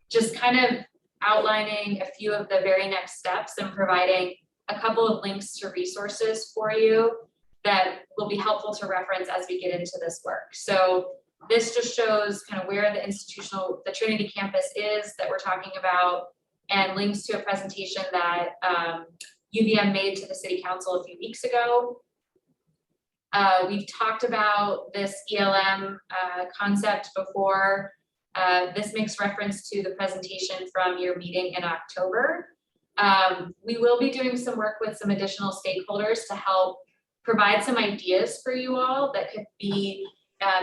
Just kind of outlining a few of the very next steps and providing a couple of links to resources for you that will be helpful to reference as we get into this work. So this just shows kind of where the Trinity campus is that we're talking about, and links to a presentation that UVM made to the City Council a few weeks ago. We've talked about this ELM concept before. This makes reference to the presentation from your meeting in October. We will be doing some work with some additional stakeholders to help provide some ideas for you all that could be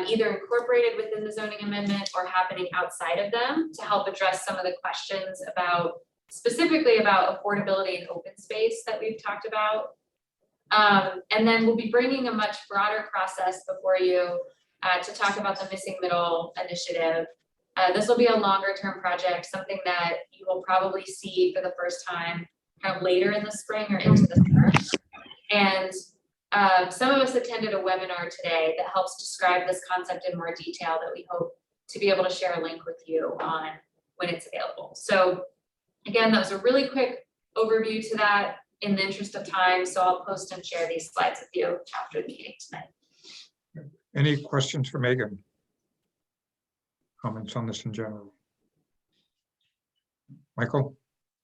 either incorporated within the zoning amendment or happening outside of them, to help address some of the questions about, specifically about affordability and open space that we've talked about. And then we'll be bringing a much broader process before you to talk about the Missing Middle initiative. This will be a longer term project, something that you will probably see for the first time kind of later in the spring or into the summer. And some of us attended a webinar today that helps describe this concept in more detail that we hope to be able to share a link with you on when it's available. So again, that was a really quick overview to that in the interest of time. So I'll post and share these slides with you after the meeting tonight. Any questions for Megan? Comments on this in general? Michael?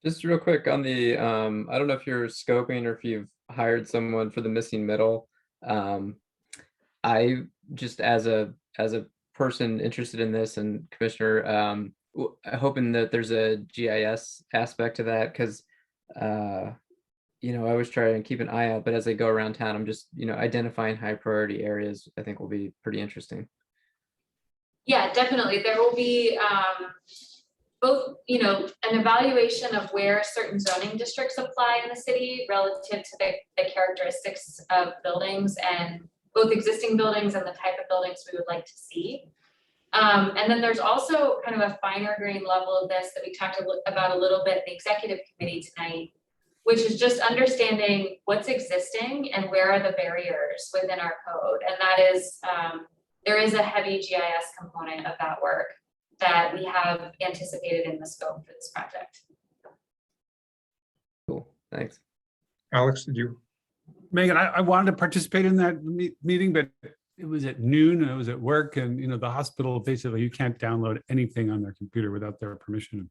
Just real quick on the, I don't know if you're scoping or if you've hired someone for the Missing Middle. I just, as a person interested in this, and Commissioner, hoping that there's a GIS aspect to that, because you know, I always try and keep an eye out, but as I go around town, I'm just, you know, identifying high priority areas. I think will be pretty interesting. Yeah, definitely. There will be both, you know, an evaluation of where certain zoning districts apply in the city relative to the characteristics of buildings, and both existing buildings and the type of buildings we would like to see. And then there's also kind of a finer grain level of this that we talked about a little bit in the executive committee tonight, which is just understanding what's existing and where are the barriers within our code. And that is, there is a heavy GIS component of that work that we have anticipated in the scope for this project. Cool, thanks. Alex, did you? Megan, I wanted to participate in that meeting, but it was at noon and I was at work, and you know, the hospital, basically you can't download anything on their computer without their permission.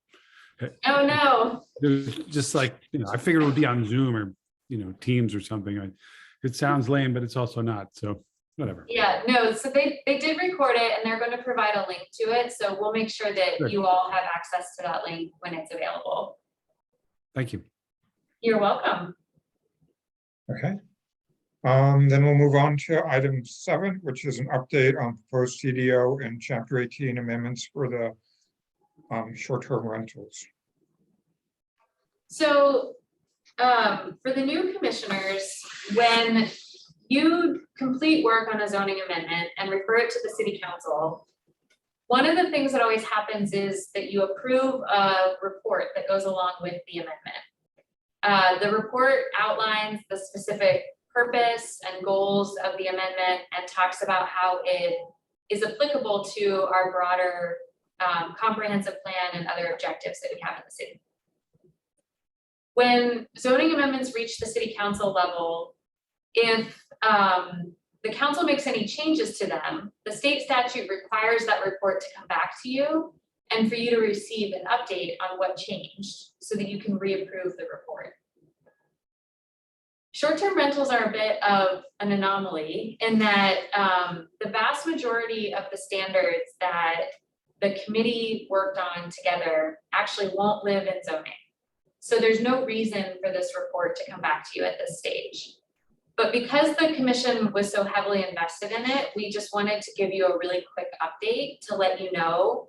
Oh no. It was just like, you know, I figured it would be on Zoom or, you know, Teams or something. It sounds lame, but it's also not, so whatever. Yeah, no, so they did record it and they're going to provide a link to it. So we'll make sure that Good. you all have access to that link when it's available. Thank you. You're welcome. Okay. Then we'll move on to item 7, which is an update on proposed CDO and Chapter 18 amendments for the short-term rentals. So for the new commissioners, when you complete work on a zoning amendment and refer it to the city council, one of the things that always happens is that you approve a report that goes along with the amendment. The report outlines the specific purpose and goals of the amendment and talks about how it is applicable to our broader comprehensive plan and other objectives that we have in the city. When zoning amendments reach the city council level, if the council makes any changes to them, the state statute requires that report to come back to you and for you to receive an update on what changed so that you can reapprove the report. Short-term rentals are a bit of an anomaly in that the vast majority of the standards that the committee worked on together actually won't live in zoning. So there's no reason for this report to come back to you at this stage. But because the commission was so heavily invested in it, we just wanted to give you a really quick update to let you know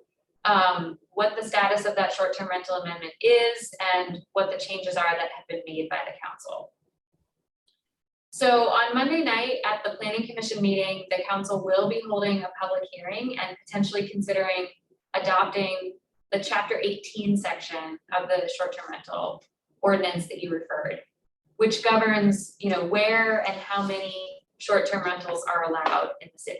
what the status of that short-term rental amendment is and what the changes are that have been made by the council. So on Monday night at the Planning Commission meeting, the council will be holding a public hearing and potentially considering adopting the Chapter 18 section of the short-term rental ordinance that you referred, which governs, where and how many short-term rentals are allowed in the city.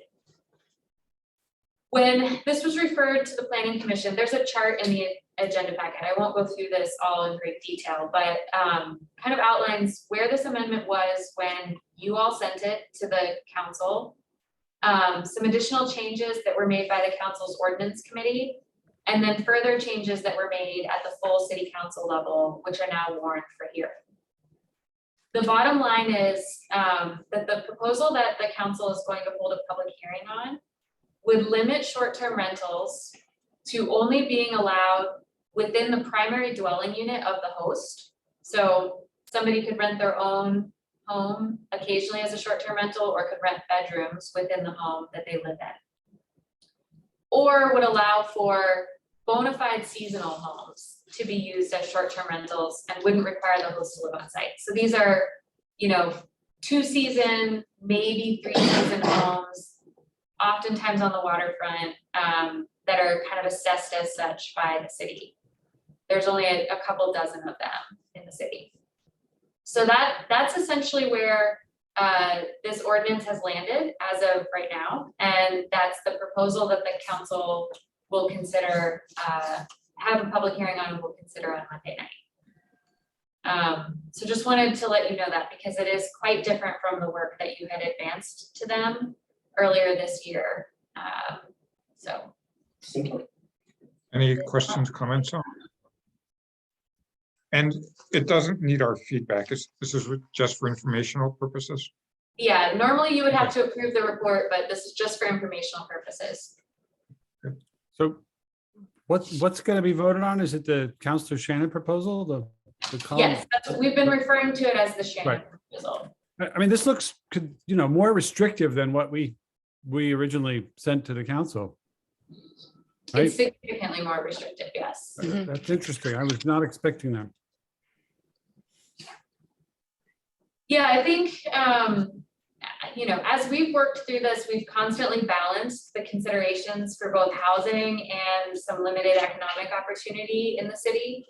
When this was referred to the Planning Commission, there's a chart in the agenda packet. I won't go through this all in great detail, but kind of outlines where this amendment was when you all sent it to the council, some additional changes that were made by the council's ordinance committee, and then further changes that were made at the full city council level, which are now warned for hearing. The bottom line is that the proposal that the council is going to hold a public hearing on would limit short-term rentals to only being allowed within the primary dwelling unit of the host. So somebody could rent their own home occasionally as a short-term rental, or could rent bedrooms within the home that they live in. Or would allow for bona fide seasonal homes to be used as short-term rentals and wouldn't require the host to live on site. So these are, 2-season, maybe 3-season homes, oftentimes on the waterfront, that are kind of assessed as such by the city. There's only a couple dozen of them in the city. So that's essentially where this ordinance has landed as of right now. And that's the proposal that the council will consider, have a public hearing on and will consider on Monday night. So just wanted to let you know that, because it is quite different from the work that you had advanced to them earlier this year. Any questions, comments on? And it doesn't need our feedback. This is just for informational purposes. Yeah, normally you would have to approve the report, but this is just for informational purposes. So what's going to be voted on? Is it the Councilor Shannon proposal? The column? Yes, that's what we've been referring to it as the Shannon proposal. I mean, this looks, more restrictive than what we originally sent to the council. Right? It's significantly more restrictive, yes. That's interesting. I was not expecting that. Yeah, I think, as we've worked through this, we've constantly balanced the considerations for both housing and some limited economic opportunity in the city.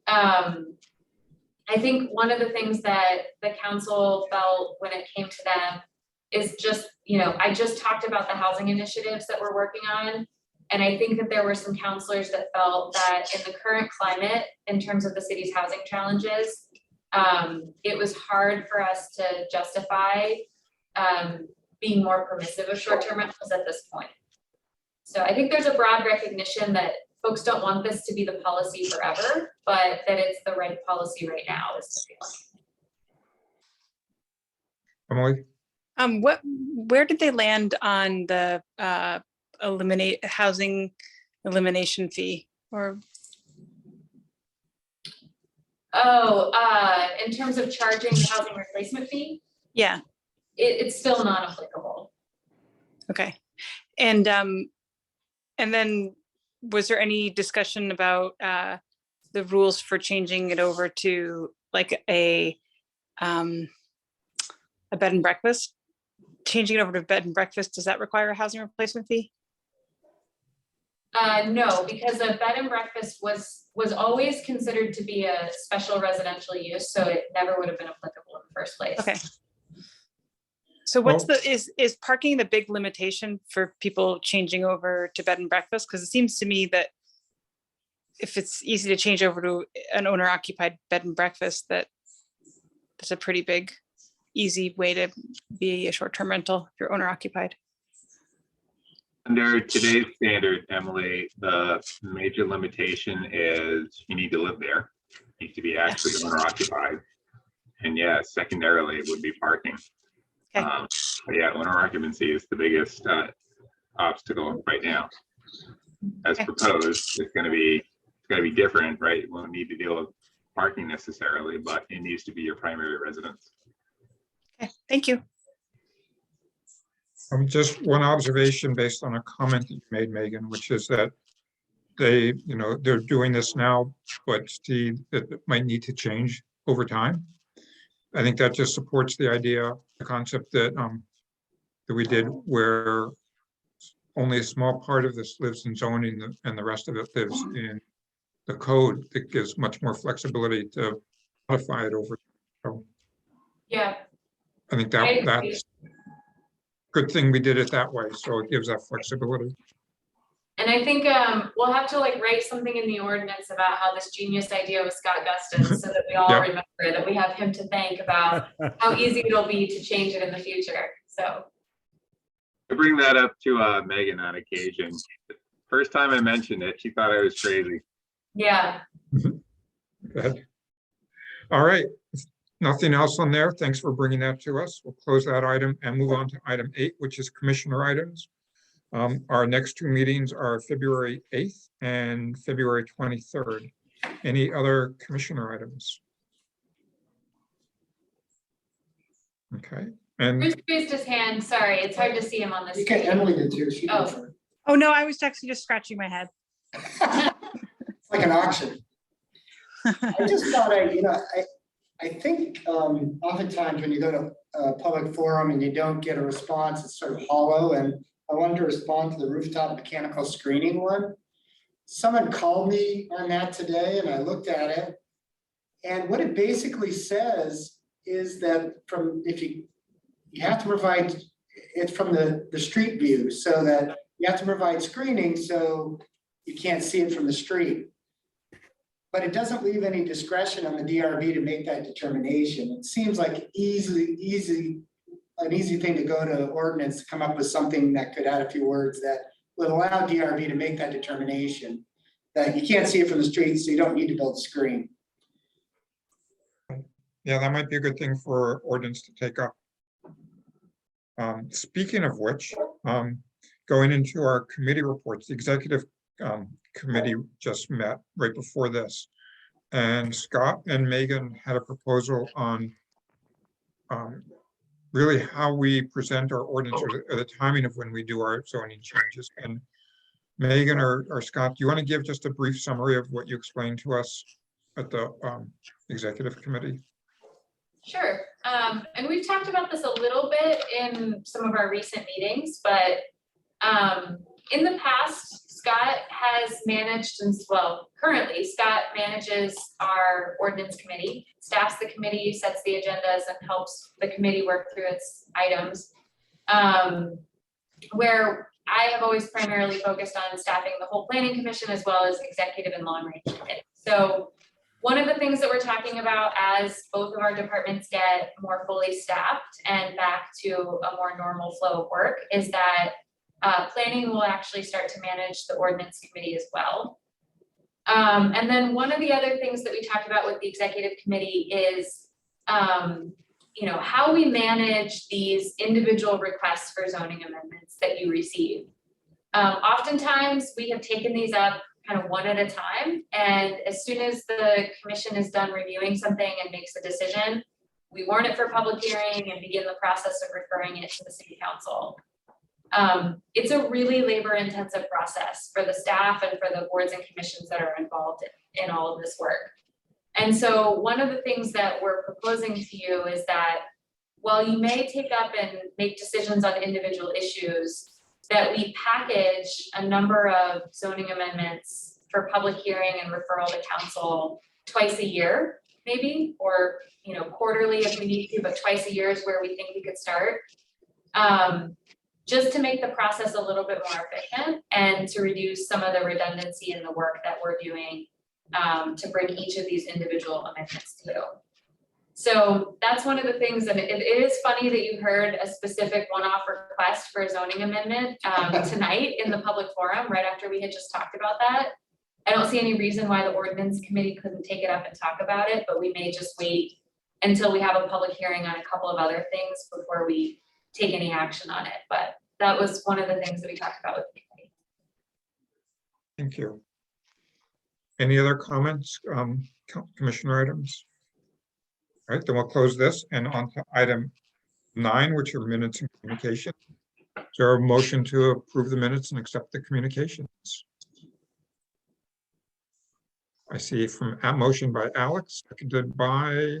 I think one of the things that the council felt when it came to them is just, I just talked about the housing initiatives that we're working on. And I think that there were some counselors that felt that in the current climate, in terms of the city's housing challenges, it was hard for us to justify being more permissive of short-term rentals at this point. So I think there's a broad recognition that folks don't want this to be the policy forever, but that it's the right policy right now is the feeling. Emily? Where did they land on the housing elimination fee? Or in terms of charging the housing replacement fee? Yeah. It's still not applicable. Okay. And then was there any discussion about the rules for changing it over to like a bed and breakfast? Changing it over to bed and breakfast, does that require a housing replacement fee? No, because a bed and breakfast was always considered to be a special residential use, so it never would have been applicable in the first place. Okay. So is parking the big limitation for people changing over to bed and breakfast? Because it seems to me that if it's easy to change over to an owner occupied bed and breakfast, that's a pretty big, easy way to be a short-term rental if you're owner occupied. Under today's standard, Emily, the major limitation is you need to live there. You need to be actually owner occupied. And yes, secondarily, it would be parking. Okay. But yeah, owner occupancy is the biggest obstacle right now. As proposed, it's going to be different, right? You won't need to deal with parking necessarily, but it needs to be your primary residence. Okay, thank you. Just one observation based on a comment that you made, Megan, which is that they, they're doing this now, but see that it might need to change over time. I think that just supports the idea, the concept that that we did, where only a small part of this lives in zoning and the rest of it lives in the code. That gives much more flexibility to modify it over. So Yeah, I think I agree. that's good thing we did it that way. So it gives that flexibility. And I think we'll have to like write something in the ordinance about how this genius idea was Scott Guston, so that we all Yep. remember that we have him to thank about how easy it'll be to change it in the future. So I bring that up to Megan on occasion. First time I mentioned it, she thought I was crazy. yeah, Go ahead. All right. Nothing else on there. Thanks for bringing that to us. We'll close that item and move on to item 8, which is commissioner items. Our next 2 meetings are February 8th and February 23rd. Any other commissioner items? Okay, and Bruce raised his hand. Sorry, it's hard to see him on this. You can, screen. Emily did too. She did Oh. for- Oh, no, I was actually just scratching my head. It's like an auction. I just thought I think oftentimes when you go to a public forum and you don't get a response, it's sort of hollow, and I wanted to respond to the rooftop mechanical screening one. Someone called me on that today and I looked at it. And what it basically says is that you have to provide, it's from the street view, so that you have to provide screening so you can't see it from the street. But it doesn't leave any discretion on the DRB to make that determination. It seems like an easy thing to go to ordinance to come up with something that could add a few words that would allow DRB to make that determination, that you can't see it from the street, so you don't need to build a screen. yeah, that might be a good thing for ordinance to take up. Speaking of which, going into our committee reports, the executive committee just met right before this. And Scott and Megan had a proposal on really how we present our ordinance or the timing of when we do our zoning changes. And Megan or Scott, do you want to give just a brief summary of what you explained to us at the executive committee? Sure. And we've talked about this a little bit in some of our recent meetings, but in the past, Scott has managed, and well, currently Scott manages our ordinance committee, staffs the committee, sets the agendas, and helps the committee work through its items. Where I have always primarily focused on staffing the whole planning commission as well as executive and long range committee. So one of the things that we're talking about as both of our departments get more fully staffed and back to a more normal flow of work is that planning will actually start to manage the ordinance committee as well. And then one of the other things that we talked about with the executive committee is, how we manage these individual requests for zoning amendments that you receive. Oftentimes we have taken these up kind of one at a time, and as soon as the commission is done reviewing something and makes a decision, we warn it for public hearing and begin the process of referring it to the city council. It's a really labor-intensive process for the staff and for the boards and commissions that are involved in all of this work. And so one of the things that we're proposing to you is that while you may take up and make decisions on individual issues, that we package a number of zoning amendments for public hearing and referral to council twice a year, maybe, or quarterly if we need to, but twice a year is where we think we could start. Just to make the process a little bit more efficient and to reduce some of the redundancy in the work that we're doing to bring each of these individual amendments to. So that's one of the things, and it is funny that you heard a specific one-off request for a zoning amendment tonight in the public forum, right after we had just talked about that. I don't see any reason why the ordinance committee couldn't take it up and talk about it, but we may just wait until we have a public hearing on a couple of other things before we take any action on it. But that was one of the things that we talked about with the committee. Thank you. Any other comments, commissioner items? All right, then we'll close this and on to item 9, which are minutes and communication. Is there a motion to approve the minutes and accept the communications? I see from a motion by Alex, seconded by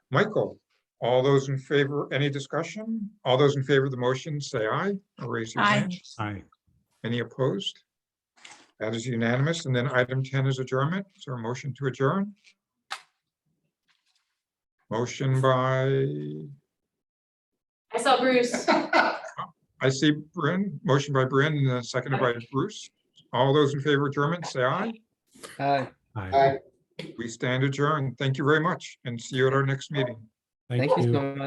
Michael. All those in favor, any discussion? All those in favor of the motion, say aye or raise your hand. Aye. Any opposed? That is unanimous. And then item 10 is adjournment. Is there a motion to adjourn? Motion by, I saw Bruce. I see Bryn, motion by Bryn and seconded by Bruce. All those in favor of adjournment, say aye. Aye. Aye. We stand adjourned. Thank you very much and see you at our next meeting. Thank you so much.